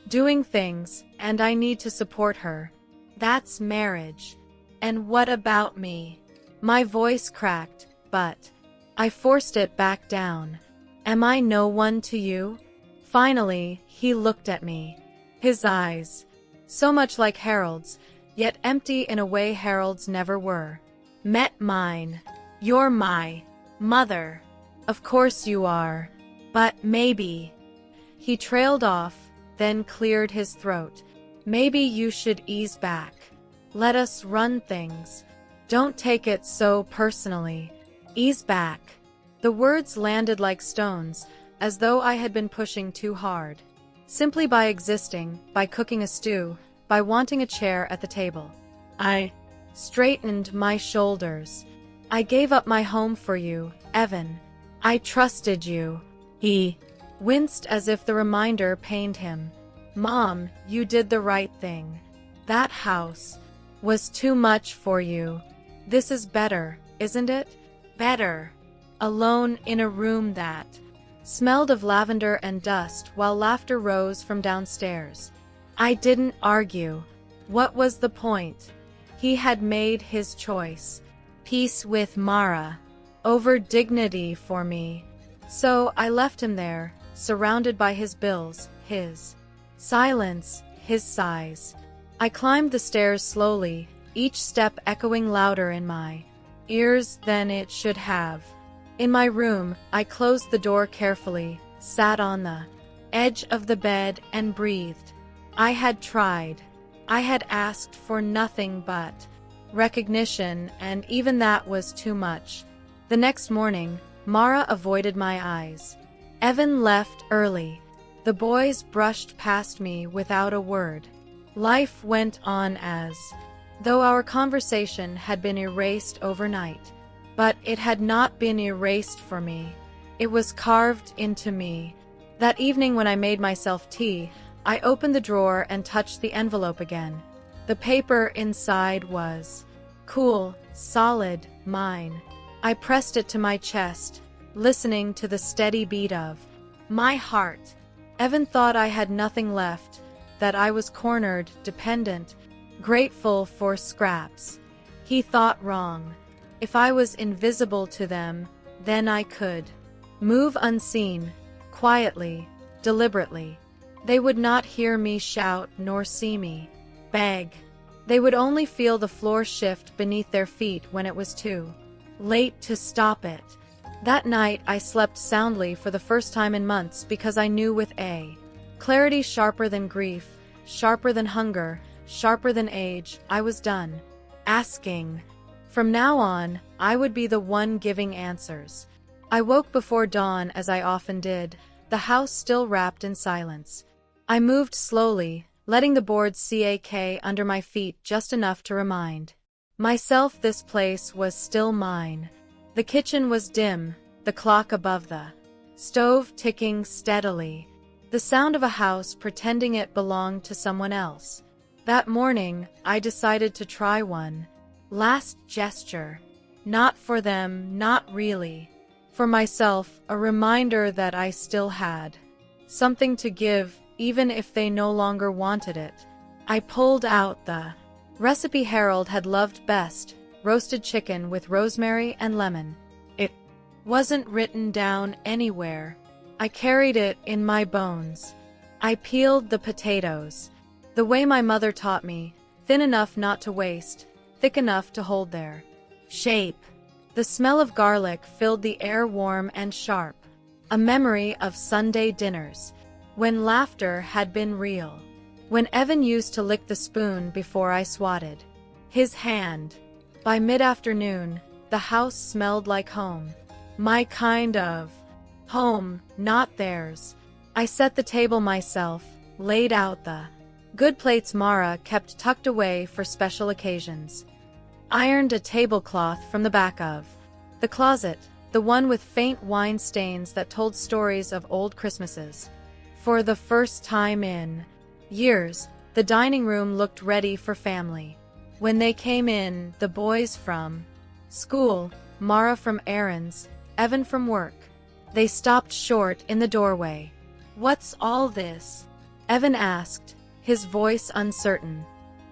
doing things, and I need to support her. That's marriage. And what about me? My voice cracked, but I forced it back down. Am I no one to you? Finally, he looked at me. His eyes, so much like Harold's, yet empty in a way Harold's never were, met mine. You're my mother. Of course you are. But maybe. He trailed off, then cleared his throat. Maybe you should ease back. Let us run things. Don't take it so personally. Ease back. The words landed like stones, as though I had been pushing too hard. Simply by existing, by cooking a stew, by wanting a chair at the table. I straightened my shoulders. I gave up my home for you, Evan. I trusted you. He winced as if the reminder pained him. Mom, you did the right thing. That house was too much for you. This is better, isn't it? Better. Alone in a room that smelled of lavender and dust while laughter rose from downstairs. I didn't argue. What was the point? He had made his choice. Peace with Mara over dignity for me. So I left him there, surrounded by his bills, his silence, his sighs. I climbed the stairs slowly, each step echoing louder in my ears than it should have. In my room, I closed the door carefully, sat on the edge of the bed and breathed. I had tried. I had asked for nothing but recognition, and even that was too much. The next morning, Mara avoided my eyes. Evan left early. The boys brushed past me without a word. Life went on as though our conversation had been erased overnight. But it had not been erased for me. It was carved into me. That evening when I made myself tea, I opened the drawer and touched the envelope again. The paper inside was cool, solid, mine. I pressed it to my chest, listening to the steady beat of my heart. Evan thought I had nothing left, that I was cornered, dependent, grateful for scraps. He thought wrong. If I was invisible to them, then I could move unseen, quietly, deliberately. They would not hear me shout nor see me beg. They would only feel the floor shift beneath their feet when it was too late to stop it. That night I slept soundly for the first time in months because I knew with a clarity sharper than grief, sharper than hunger, sharper than age, I was done asking. From now on, I would be the one giving answers. I woke before dawn as I often did, the house still wrapped in silence. I moved slowly, letting the boards crack under my feet just enough to remind myself this place was still mine. The kitchen was dim, the clock above the stove ticking steadily. The sound of a house pretending it belonged to someone else. That morning, I decided to try one last gesture. Not for them, not really. For myself, a reminder that I still had something to give, even if they no longer wanted it. I pulled out the recipe Harold had loved best, roasted chicken with rosemary and lemon. It wasn't written down anywhere. I carried it in my bones. I peeled the potatoes, the way my mother taught me, thin enough not to waste, thick enough to hold their shape. The smell of garlic filled the air, warm and sharp, a memory of Sunday dinners, when laughter had been real, when Evan used to lick the spoon before I swatted his hand. By mid-afternoon, the house smelled like home. My kind of home, not theirs. I set the table myself, laid out the good plates Mara kept tucked away for special occasions. Ironed a tablecloth from the back of the closet, the one with faint wine stains that told stories of old Christmases. For the first time in years, the dining room looked ready for family. When they came in, the boys from school, Mara from errands, Evan from work, they stopped short in the doorway. "What's all this?" Evan asked, his voice uncertain.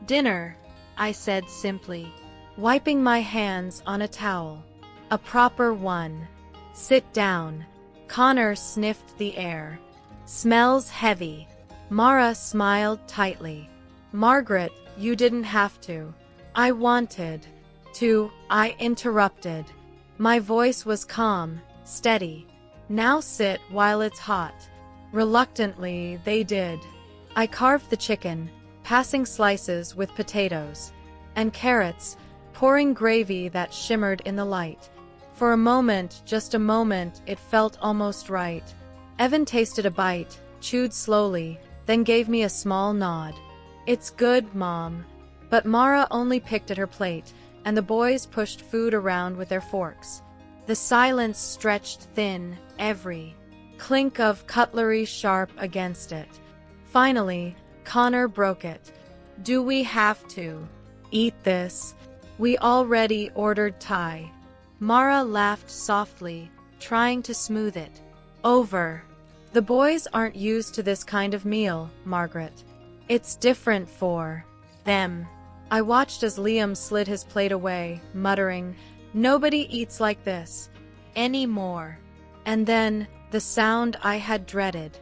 "Dinner," I said simply, wiping my hands on a towel. "A proper one. Sit down." Connor sniffed the air. "Smells heavy." Mara smiled tightly. "Margaret, you didn't have to." "I wanted to," I interrupted. My voice was calm, steady. "Now sit while it's hot." Reluctantly, they did. I carved the chicken, passing slices with potatoes and carrots, pouring gravy that shimmered in the light. For a moment, just a moment, it felt almost right. Evan tasted a bite, chewed slowly, then gave me a small nod. "It's good, Mom." But Mara only picked at her plate, and the boys pushed food around with their forks. The silence stretched thin, every clink of cutlery sharp against it. Finally, Connor broke it. "Do we have to eat this? We already ordered Thai." Mara laughed softly, trying to smooth it over. "The boys aren't used to this kind of meal, Margaret. It's different for them." I watched as Liam slid his plate away, muttering, "Nobody eats like this anymore." And then, the sound I had dreaded.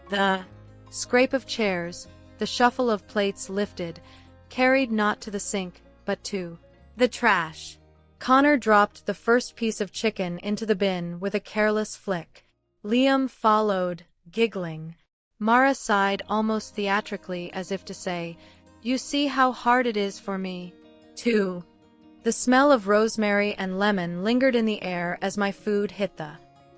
The scrape of chairs, the shuffle of plates lifted, carried not to the sink, but to the trash. Connor dropped the first piece of chicken into the bin with a careless flick. Liam followed, giggling. Mara sighed almost theatrically, as if to say, "You see how hard it is for me, too." The smell of rosemary and lemon lingered in the air as my food hit the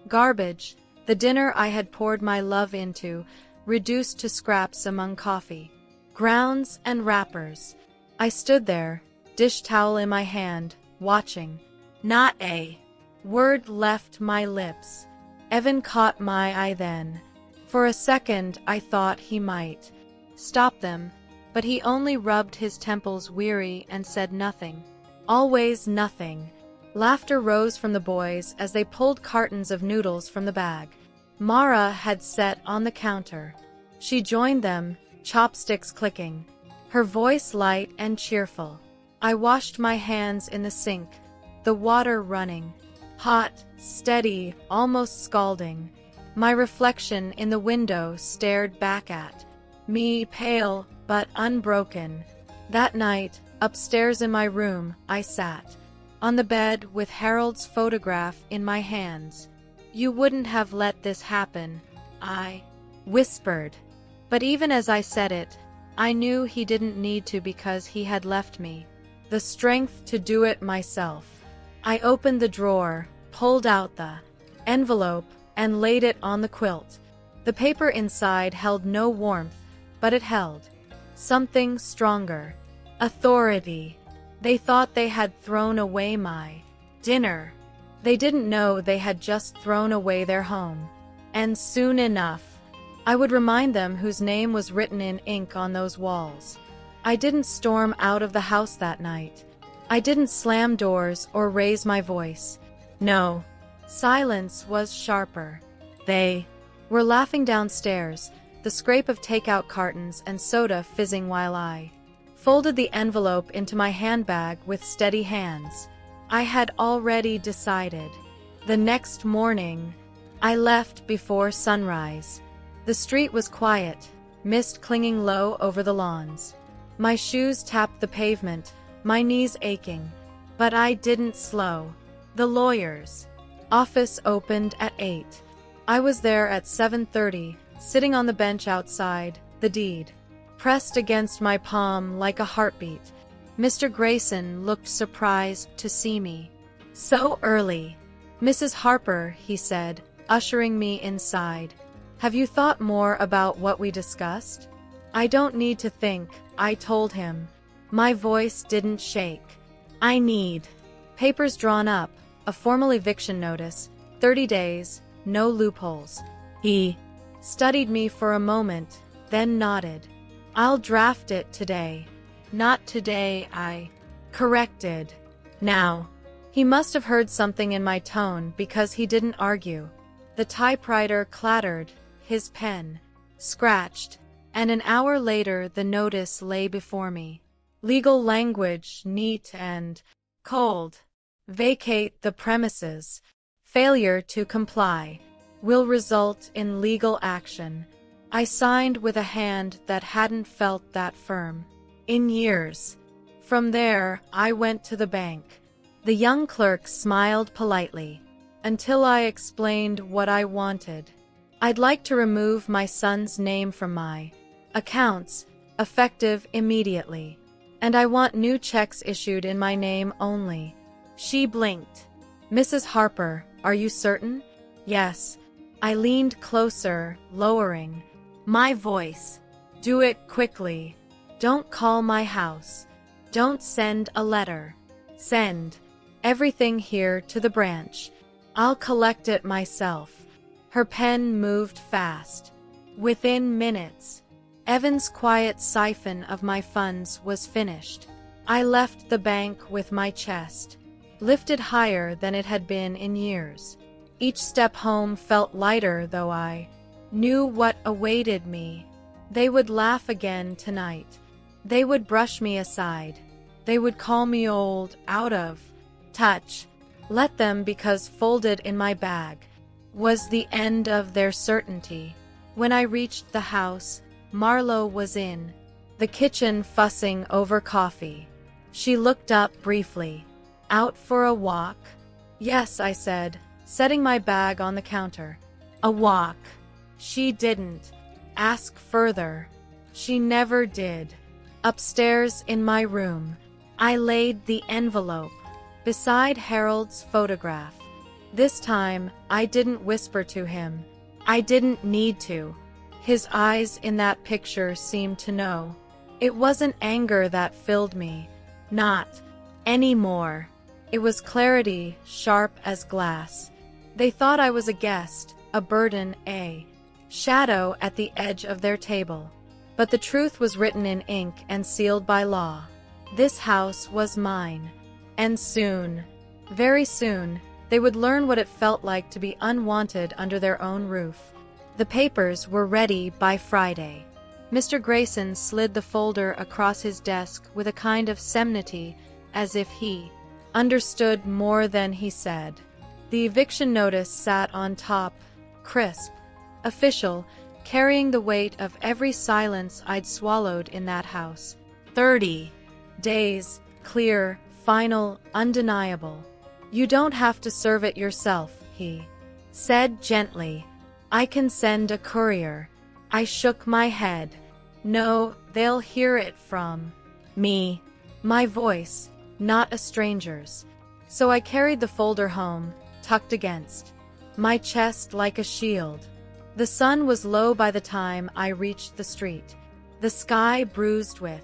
garbage, the dinner I had poured my love into, reduced to scraps among coffee grounds and wrappers. I stood there, dish towel in my hand, watching. Not a word left my lips. Evan caught my eye then. For a second I thought he might stop them, but he only rubbed his temples weary and said nothing. Always nothing. Laughter rose from the boys as they pulled cartons of noodles from the bag Mara had set on the counter. She joined them, chopsticks clicking, her voice light and cheerful. I washed my hands in the sink, the water running, hot, steady, almost scalding. My reflection in the window stared back at me, pale but unbroken. That night, upstairs in my room, I sat on the bed with Harold's photograph in my hands. "You wouldn't have let this happen," I whispered. But even as I said it, I knew he didn't need to, because he had left me the strength to do it myself. I opened the drawer, pulled out the envelope, and laid it on the quilt. The paper inside held no warmth, but it held something stronger. Authority. They thought they had thrown away my dinner. They didn't know they had just thrown away their home. And soon enough, I would remind them whose name was written in ink on those walls. I didn't storm out of the house that night. I didn't slam doors or raise my voice. No. Silence was sharper. They were laughing downstairs, the scrape of takeout cartons and soda fizzing while I folded the envelope into my handbag with steady hands. I had already decided. The next morning, I left before sunrise. The street was quiet, mist clinging low over the lawns. My shoes tapped the pavement, my knees aching. But I didn't slow. The lawyer's office opened at 8. I was there at 7:30, sitting on the bench outside, the deed pressed against my palm like a heartbeat. Mr. Grayson looked surprised to see me. "So early." "Mrs. Harper," he said, ushering me inside. "Have you thought more about what we discussed?" "I don't need to think," I told him. My voice didn't shake. "I need papers drawn up, a formal eviction notice, 30 days, no loopholes." He studied me for a moment, then nodded. "I'll draft it today." "Not today," I corrected. "Now." He must have heard something in my tone because he didn't argue. The typewriter clattered, his pen scratched, and an hour later the notice lay before me. Legal language, neat and cold. "Vacate the premises. Failure to comply will result in legal action." I signed with a hand that hadn't felt that firm in years. From there, I went to the bank. The young clerk smiled politely until I explained what I wanted. "I'd like to remove my son's name from my accounts, effective immediately. And I want new checks issued in my name only." She blinked. "Mrs. Harper, are you certain?" "Yes." I leaned closer, lowering my voice. "Do it quickly. Don't call my house. Don't send a letter. Send everything here to the branch. I'll collect it myself." Her pen moved fast. Within minutes, Evan's quiet siphon of my funds was finished. I left the bank with my chest lifted higher than it had been in years. Each step home felt lighter, though I knew what awaited me. They would laugh again tonight. They would brush me aside. They would call me old, out of touch. Let them, because folded in my bag was the end of their certainty. When I reached the house, Marlo was in the kitchen fussing over coffee. She looked up briefly. "Out for a walk?" "Yes," I said, setting my bag on the counter. "A walk." She didn't ask further. She never did. Upstairs in my room, I laid the envelope beside Harold's photograph. This time, I didn't whisper to him. I didn't need to. His eyes in that picture seemed to know. It wasn't anger that filled me. Not anymore. It was clarity, sharp as glass. They thought I was a guest, a burden, a shadow at the edge of their table. But the truth was written in ink and sealed by law. This house was mine. And soon, very soon, they would learn what it felt like to be unwanted under their own roof. The papers were ready by Friday. Mr. Grayson slid the folder across his desk with a kind of solemnity, as if he understood more than he said. The eviction notice sat on top, crisp, official, carrying the weight of every silence I'd swallowed in that house. 30 days, clear, final, undeniable. "You don't have to serve it yourself," he said gently. "I can send a courier." I shook my head. "No, they'll hear it from me." My voice, not a stranger's. So I carried the folder home, tucked against my chest like a shield. The sun was low by the time I reached the street, the sky bruised with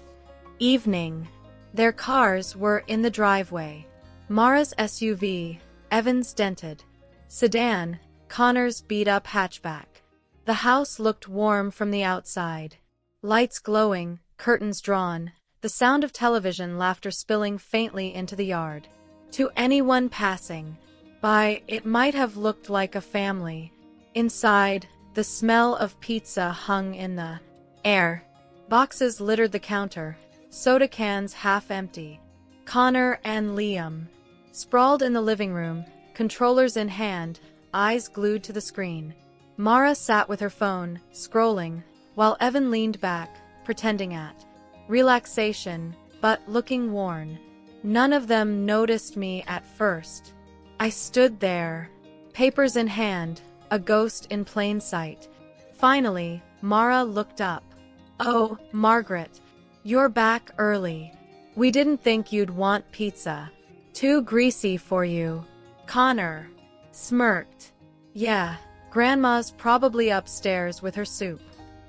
evening. Their cars were in the driveway. Mara's SUV, Evan's dented sedan, Connor's beat-up hatchback. The house looked warm from the outside. Lights glowing, curtains drawn, the sound of television laughter spilling faintly into the yard. To anyone passing, It might have looked like a family. Inside, the smell of pizza hung in the air. Boxes littered the counter, soda cans half empty. Connor and Liam, sprawled in the living room, controllers in hand, eyes glued to the screen. Mara sat with her phone, scrolling, while Evan leaned back, pretending at relaxation, but looking worn. None of them noticed me at first. I stood there, papers in hand, a ghost in plain sight. Finally, Mara looked up. "Oh, Margaret, you're back early. We didn't think you'd want pizza. Too greasy for you." Connor smirked. "Yeah, Grandma's probably upstairs with her soup."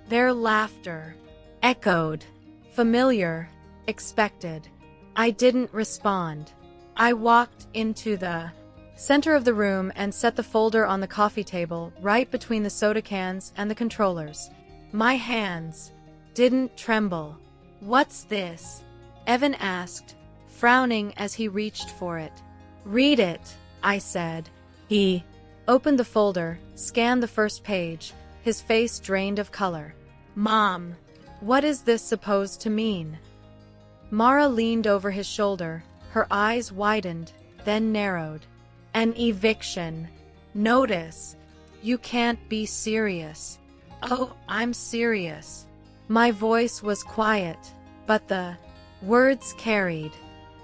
Their laughter echoed. Familiar, expected. I didn't respond. I walked into the center of the room and set the folder on the coffee table right between the soda cans and the controllers. My hands didn't tremble. "What's this?" Evan asked, frowning as he reached for it. "Read it," I said. He opened the folder, scanned the first page, his face drained of color. "Mom, what is this supposed to mean?" Mara leaned over his shoulder, her eyes widened, then narrowed. "An eviction notice. You can't be serious." "Oh, I'm serious." My voice was quiet, but the words carried.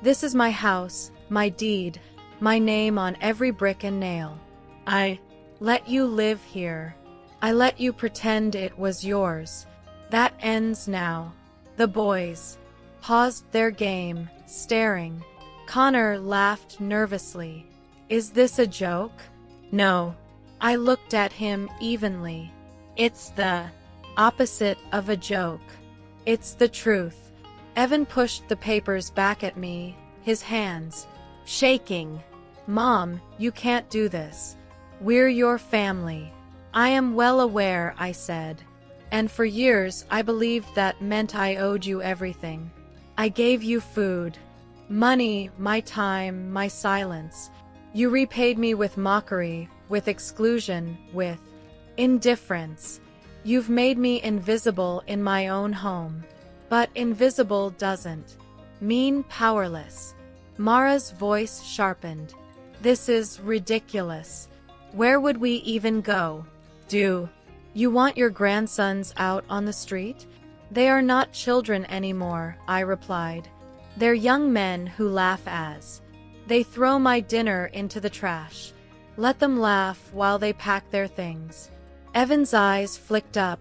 "This is my house, my deed, my name on every brick and nail. I let you live here. I let you pretend it was yours. That ends now." The boys paused their game, staring. Connor laughed nervously. "Is this a joke?" "No." I looked at him evenly. "It's the opposite of a joke. It's the truth." Evan pushed the papers back at me, his hands shaking. "Mom, you can't do this. We're your family." "I am well aware," I said. "And for years I believed that meant I owed you everything. I gave you food, money, my time, my silence. You repaid me with mockery, with exclusion, with indifference. You've made me invisible in my own home. But invisible doesn't mean powerless." Mara's voice sharpened. "This is ridiculous. Where would we even go? Do you want your grandsons out on the street?" "They are not children anymore," I replied. "They're young men who laugh as they throw my dinner into the trash. Let them laugh while they pack their things." Evan's eyes flicked up,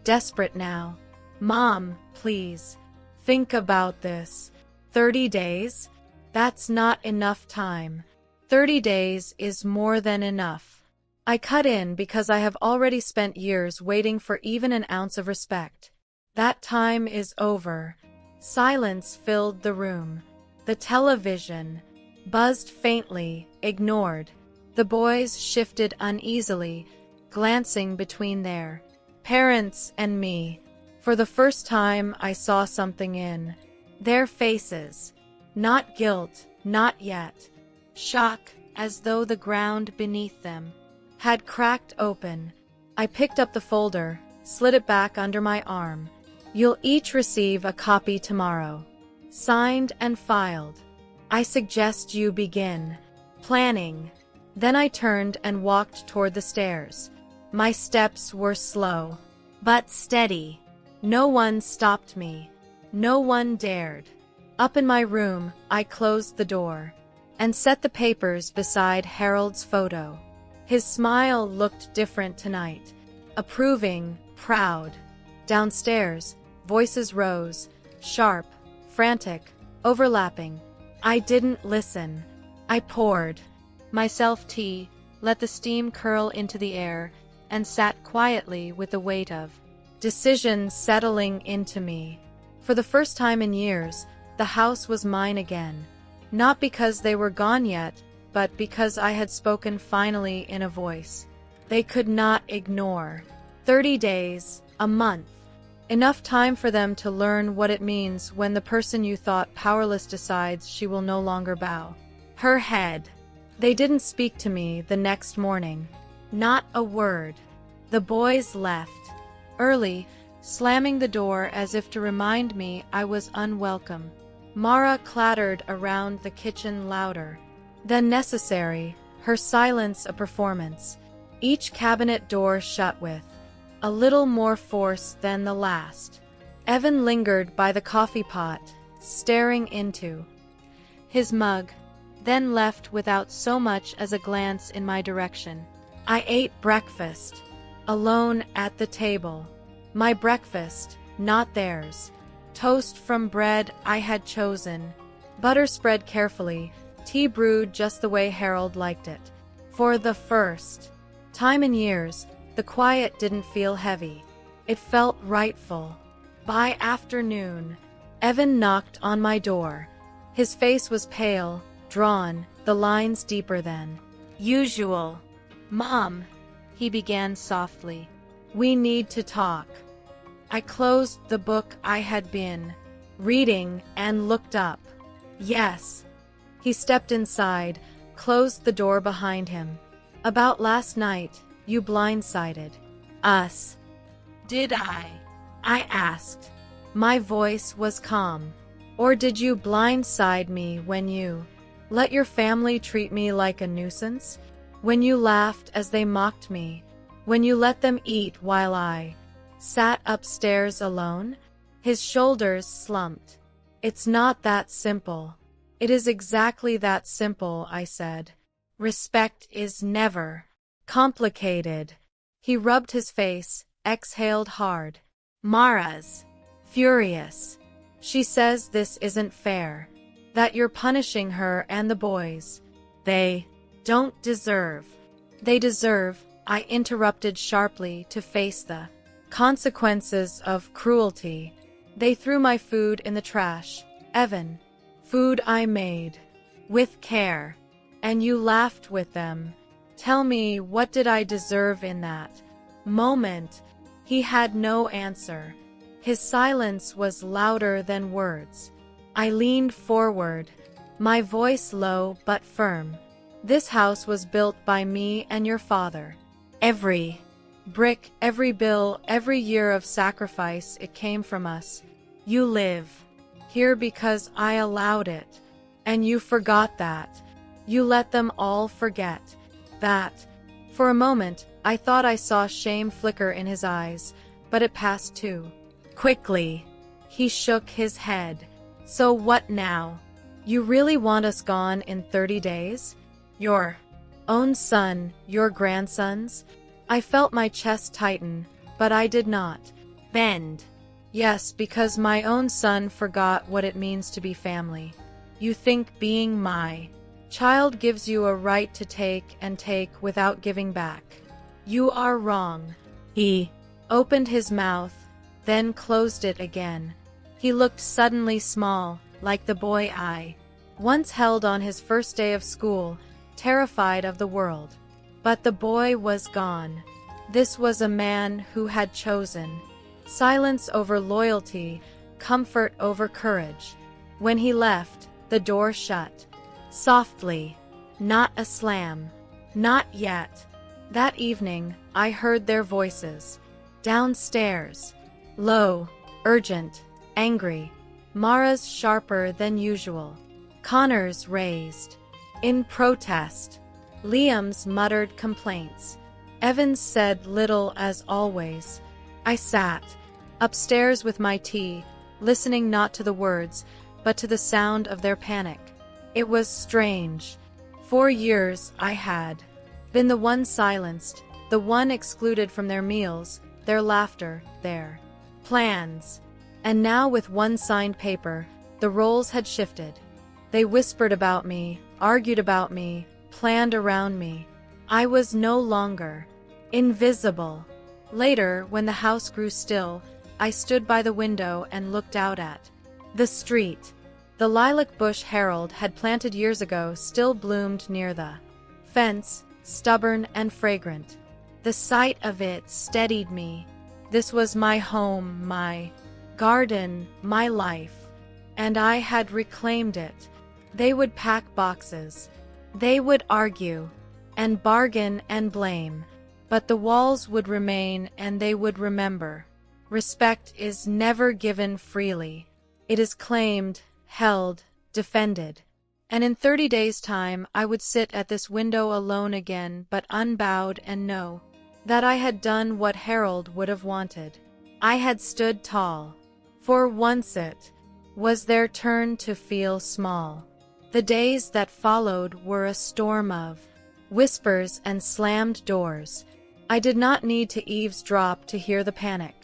desperate now. "Mom, please, think about this. 30 days? That's not enough time. 30 days is more than enough." I cut in because I have already spent years waiting for even an ounce of respect. That time is over. Silence filled the room. The television buzzed faintly, ignored. The boys shifted uneasily, glancing between their parents and me. For the first time, I saw something in their faces. Not guilt, not yet. Shock, as though the ground beneath them had cracked open. I picked up the folder, slid it back under my arm. "You'll each receive a copy tomorrow. Signed and filed. I suggest you begin planning." Then I turned and walked toward the stairs. My steps were slow, but steady. No one stopped me. No one dared. Up in my room, I closed the door and set the papers beside Harold's photo. His smile looked different tonight. Approving, proud. Downstairs, voices rose, sharp, frantic, overlapping. I didn't listen. I poured myself tea, let the steam curl into the air, and sat quietly with the weight of decision settling into me. For the first time in years, the house was mine again. Not because they were gone yet, but because I had spoken finally in a voice they could not ignore. 30 days, a month. Enough time for them to learn what it means when the person you thought powerless decides she will no longer bow her head. They didn't speak to me the next morning. Not a word. The boys left early, slamming the door as if to remind me I was unwelcome. Mara clattered around the kitchen louder than necessary, her silence a performance. Each cabinet door shut with a little more force than the last. Evan lingered by the coffee pot, staring into his mug, then left without so much as a glance in my direction. I ate breakfast, alone at the table. My breakfast, not theirs. Toast from bread I had chosen, butter spread carefully, tea brewed just the way Harold liked it. For the first time in years, the quiet didn't feel heavy. It felt rightful. By afternoon, Evan knocked on my door. His face was pale, drawn, the lines deeper than usual. "Mom," he began softly. "We need to talk." I closed the book I had been reading and looked up. "Yes." He stepped inside, closed the door behind him. "About last night, you blindsided us." "Did I?" I asked. My voice was calm. "Or did you blindside me when you let your family treat me like a nuisance? When you laughed as they mocked me? When you let them eat while I sat upstairs alone?" His shoulders slumped. "It's not that simple." "It is exactly that simple," I said. "Respect is never complicated." He rubbed his face, exhaled hard. "Mara's furious. She says this isn't fair. That you're punishing her and the boys. They don't deserve." "They deserve," I interrupted sharply, "to face the consequences of cruelty." "They threw my food in the trash, Evan. Food I made with care. And you laughed with them. Tell me, what did I deserve in that moment?" He had no answer. His silence was louder than words. I leaned forward, my voice low but firm. "This house was built by me and your father. Every brick, every bill, every year of sacrifice, it came from us. You live here because I allowed it. And you forgot that. You let them all forget that." For a moment, I thought I saw shame flicker in his eyes, but it passed too quickly. He shook his head. "So what now? You really want us gone in 30 days? Your own son, your grandsons?" I felt my chest tighten, but I did not bend. "Yes, because my own son forgot what it means to be family. You think being my child gives you a right to take and take without giving back. You are wrong." He opened his mouth, then closed it again. He looked suddenly small, like the boy I once held on his first day of school, terrified of the world. But the boy was gone. This was a man who had chosen silence over loyalty, comfort over courage. When he left, the door shut softly. Not a slam. Not yet. That evening, I heard their voices downstairs. Low, urgent, angry. Mara's sharper than usual. Connor's raised in protest. Liam's muttered complaints. Evans said little as always. I sat upstairs with my tea, listening not to the words, but to the sound of their panic. It was strange. For years I had been the one silenced, the one excluded from their meals, their laughter, their plans. And now, with one signed paper, the roles had shifted. They whispered about me, argued about me, planned around me. I was no longer invisible. Later, when the house grew still, I stood by the window and looked out at the street. The lilac bush Harold had planted years ago still bloomed near the fence, stubborn and fragrant. The sight of it steadied me. This was my home, my garden, my life, and I had reclaimed it. They would pack boxes, They would argue, and bargain and blame, but the walls would remain and they would remember. Respect is never given freely. It is claimed, held, defended. And in 30 days' time I would sit at this window alone again, but unbowed, and know that I had done what Harold would have wanted. I had stood tall. For once it was their turn to feel small. The days that followed were a storm of whispers and slammed doors. I did not need to eavesdrop to hear the panic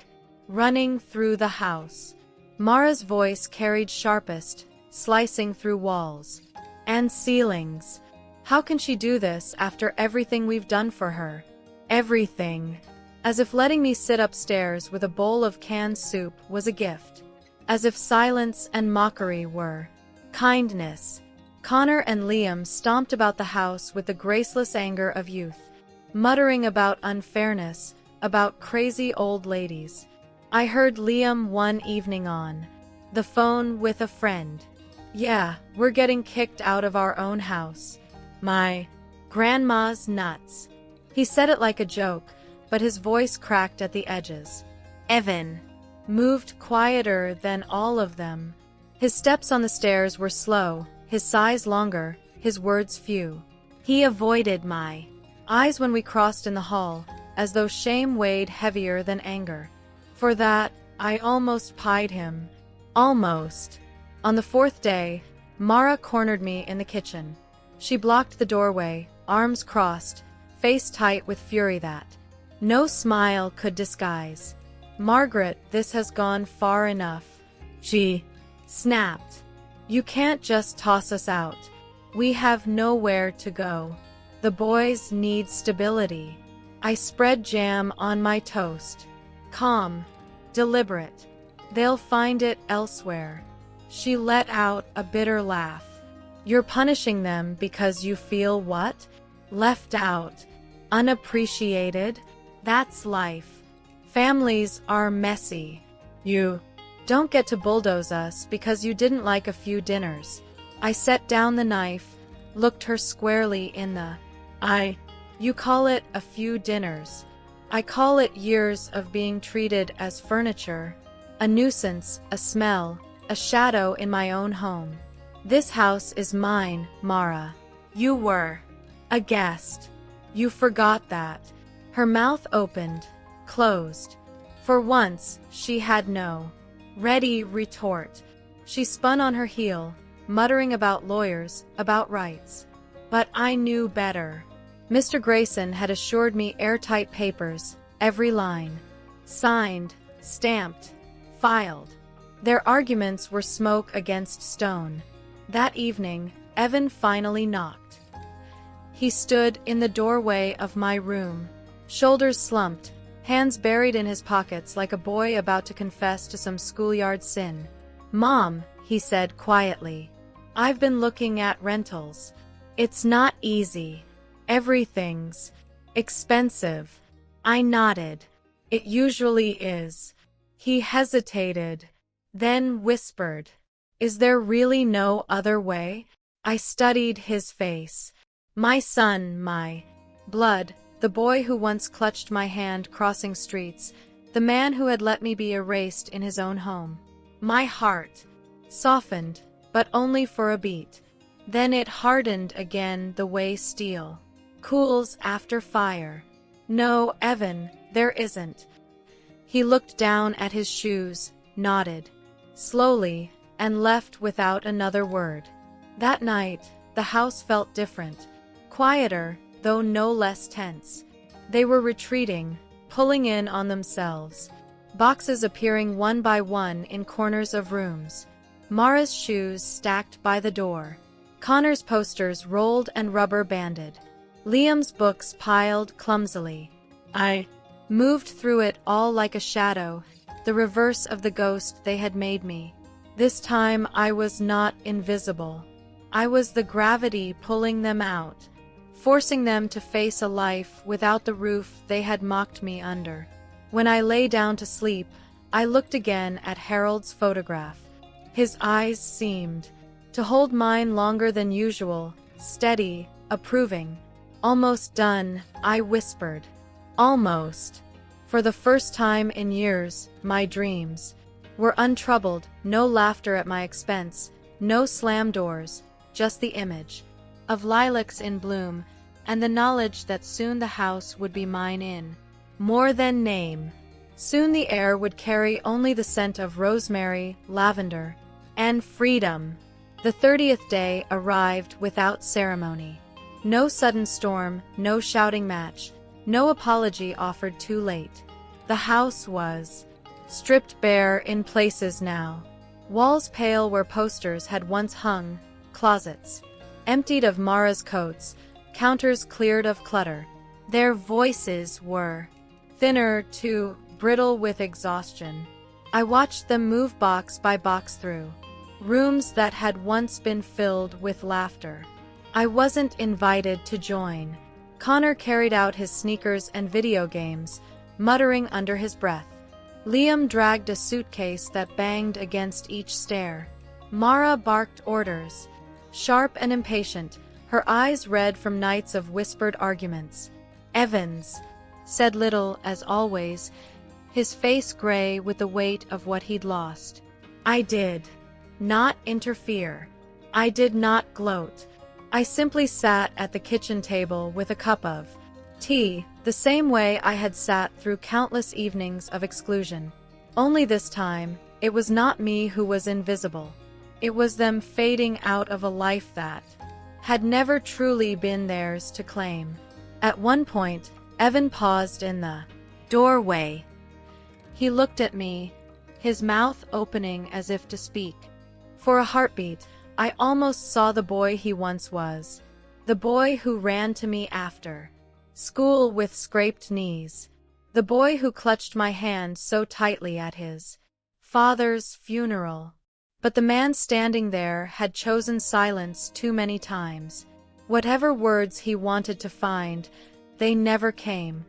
running through the house. Mara's voice carried sharpest, slicing through walls and ceilings. How can she do this after everything we've done for her? Everything. As if letting me sit upstairs with a bowl of canned soup was a gift. As if silence and mockery were kindness. Connor and Liam stomped about the house with the graceless anger of youth, muttering about unfairness, about crazy old ladies. I heard Liam one evening on the phone with a friend. "Yeah, we're getting kicked out of our own house. My grandma's nuts." He said it like a joke, but his voice cracked at the edges. Evan moved quieter than all of them. His steps on the stairs were slow, his sighs longer, his words few. He avoided my eyes when we crossed in the hall, as though shame weighed heavier than anger. For that, I almost pied him. Almost. On the 4th day, Mara cornered me in the kitchen. She blocked the doorway, arms crossed, face tight with fury that no smile could disguise. "Margaret, this has gone far enough," she snapped. "You can't just toss us out. We have nowhere to go. The boys need stability." I spread jam on my toast. Calm, deliberate. "They'll find it elsewhere." She let out a bitter laugh. "You're punishing them because you feel what? Left out. Unappreciated? That's life. Families are messy. You don't get to bulldoze us because you didn't like a few dinners." I set down the knife, looked her squarely in the eye. "You call it a few dinners. I call it years of being treated as furniture, a nuisance, a smell, a shadow in my own home. This house is mine, Mara. You were a guest. You forgot that." Her mouth opened, closed. For once, she had no ready retort. She spun on her heel, muttering about lawyers, about rights. But I knew better. Mr. Grayson had assured me airtight papers, every line. Signed, stamped, filed. Their arguments were smoke against stone. That evening, Evan finally knocked. He stood in the doorway of my room, shoulders slumped, hands buried in his pockets like a boy about to confess to some schoolyard sin. "Mom," he said quietly, "I've been looking at rentals. It's not easy. Everything's expensive." I nodded. "It usually is." He hesitated, then whispered, "Is there really no other way?" I studied his face. My son, my blood, the boy who once clutched my hand crossing streets, the man who had let me be erased in his own home. My heart softened, but only for a beat. Then it hardened again the way steel cools after fire. "No, Evan, there isn't." He looked down at his shoes, nodded slowly, and left without another word. That night, the house felt different, quieter, though no less tense. They were retreating, pulling in on themselves, boxes appearing one by one in corners of rooms. Mara's shoes stacked by the door. Connor's posters rolled and rubber-banded. Liam's books piled clumsily. I moved through it all like a shadow, the reverse of the ghost they had made me. This time I was not invisible. I was the gravity pulling them out, forcing them to face a life without the roof they had mocked me under. When I lay down to sleep, I looked again at Harold's photograph. His eyes seemed to hold mine longer than usual, steady, approving. "Almost done," I whispered. "Almost." For the first time in years, my dreams were untroubled, no laughter at my expense, no slam doors, just the image of lilacs in bloom, and the knowledge that soon the house would be mine in more than name. Soon the air would carry only the scent of rosemary, lavender, and freedom. The 30th day arrived without ceremony. No sudden storm, no shouting match, no apology offered too late. The house was stripped bare in places now. Walls pale where posters had once hung, closets emptied of Mara's coats, counters cleared of clutter. Their voices were thinner, too brittle with exhaustion. I watched them move box by box through rooms that had once been filled with laughter. I wasn't invited to join. Connor carried out his sneakers and video games, muttering under his breath. Liam dragged a suitcase that banged against each stair. Mara barked orders, sharp and impatient, her eyes red from nights of whispered arguments. Evans said little, as always, his face gray with the weight of what he'd lost. I did not interfere. I did not gloat. I simply sat at the kitchen table with a cup of tea, the same way I had sat through countless evenings of exclusion. Only this time, it was not me who was invisible. It was them fading out of a life that had never truly been theirs to claim. At one point, Evan paused in the doorway. He looked at me, his mouth opening as if to speak. For a heartbeat, I almost saw the boy he once was. The boy who ran to me after school with scraped knees. The boy who clutched my hand so tightly at his father's funeral. But the man standing there had chosen silence too many times. Whatever words he wanted to find, they never came.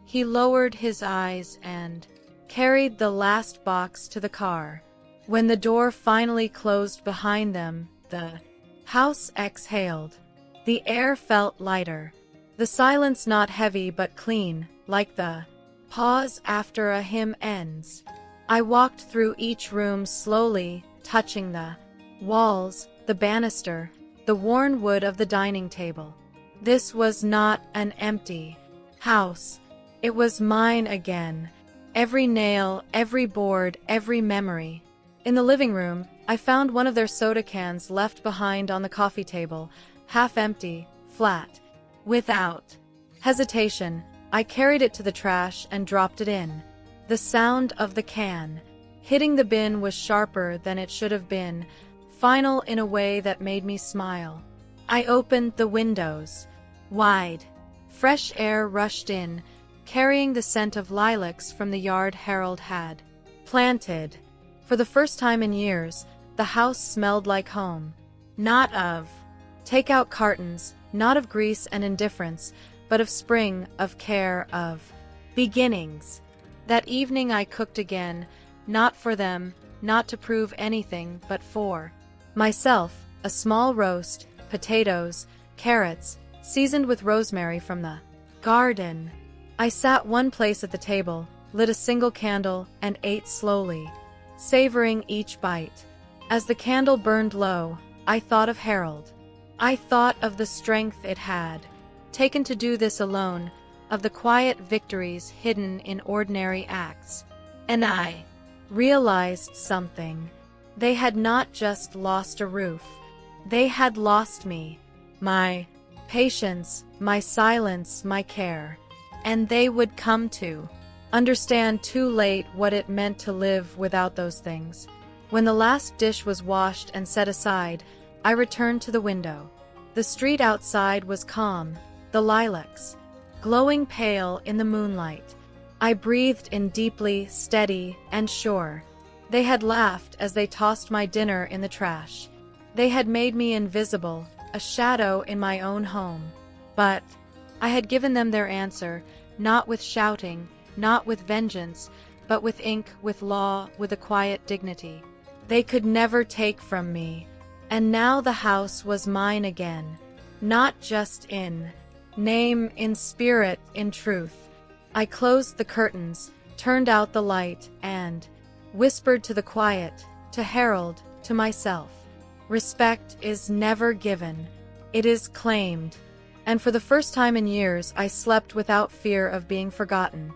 He lowered his eyes and carried the last box to the car. When the door finally closed behind them, the house exhaled. The air felt lighter. The silence not heavy but clean, like the pause after a hymn ends. I walked through each room slowly, touching the walls, the banister, the worn wood of the dining table. This was not an empty house. It was mine again. Every nail, every board, every memory. In the living room, I found one of their soda cans left behind on the coffee table, half empty, flat. Without hesitation, I carried it to the trash and dropped it in. The sound of the can hitting the bin was sharper than it should have been, final in a way that made me smile. I opened the windows wide. Fresh air rushed in, carrying the scent of lilacs from the yard Harold had planted. For the first time in years, the house smelled like home. Not of takeout cartons, not of grease and indifference, but of spring, of care, of beginnings. That evening I cooked again, not for them, not to prove anything, but for myself, a small roast, potatoes, carrots, seasoned with rosemary from the garden. I sat one place at the table, lit a single candle, and ate slowly, savoring each bite. As the candle burned low, I thought of Harold. I thought of the strength it had taken to do this alone, of the quiet victories hidden in ordinary acts. And I realized something. They had not just lost a roof. They had lost me. My patience, my silence, my care. And they would come to understand too late what it meant to live without those things. When the last dish was washed and set aside, I returned to the window. The street outside was calm, the lilacs glowing pale in the moonlight. I breathed in deeply, steady, and sure. They had laughed as they tossed my dinner in the trash. They had made me invisible, a shadow in my own home. But I had given them their answer, not with shouting, not with vengeance, but with ink, with law, with a quiet dignity they could never take from me. And now the house was mine again. not just in name, in spirit, in truth. I closed the curtains, turned out the light, and whispered to the quiet, to Harold, to myself. Respect is never given. It is claimed. And for the first time in years, I slept without fear of being forgotten.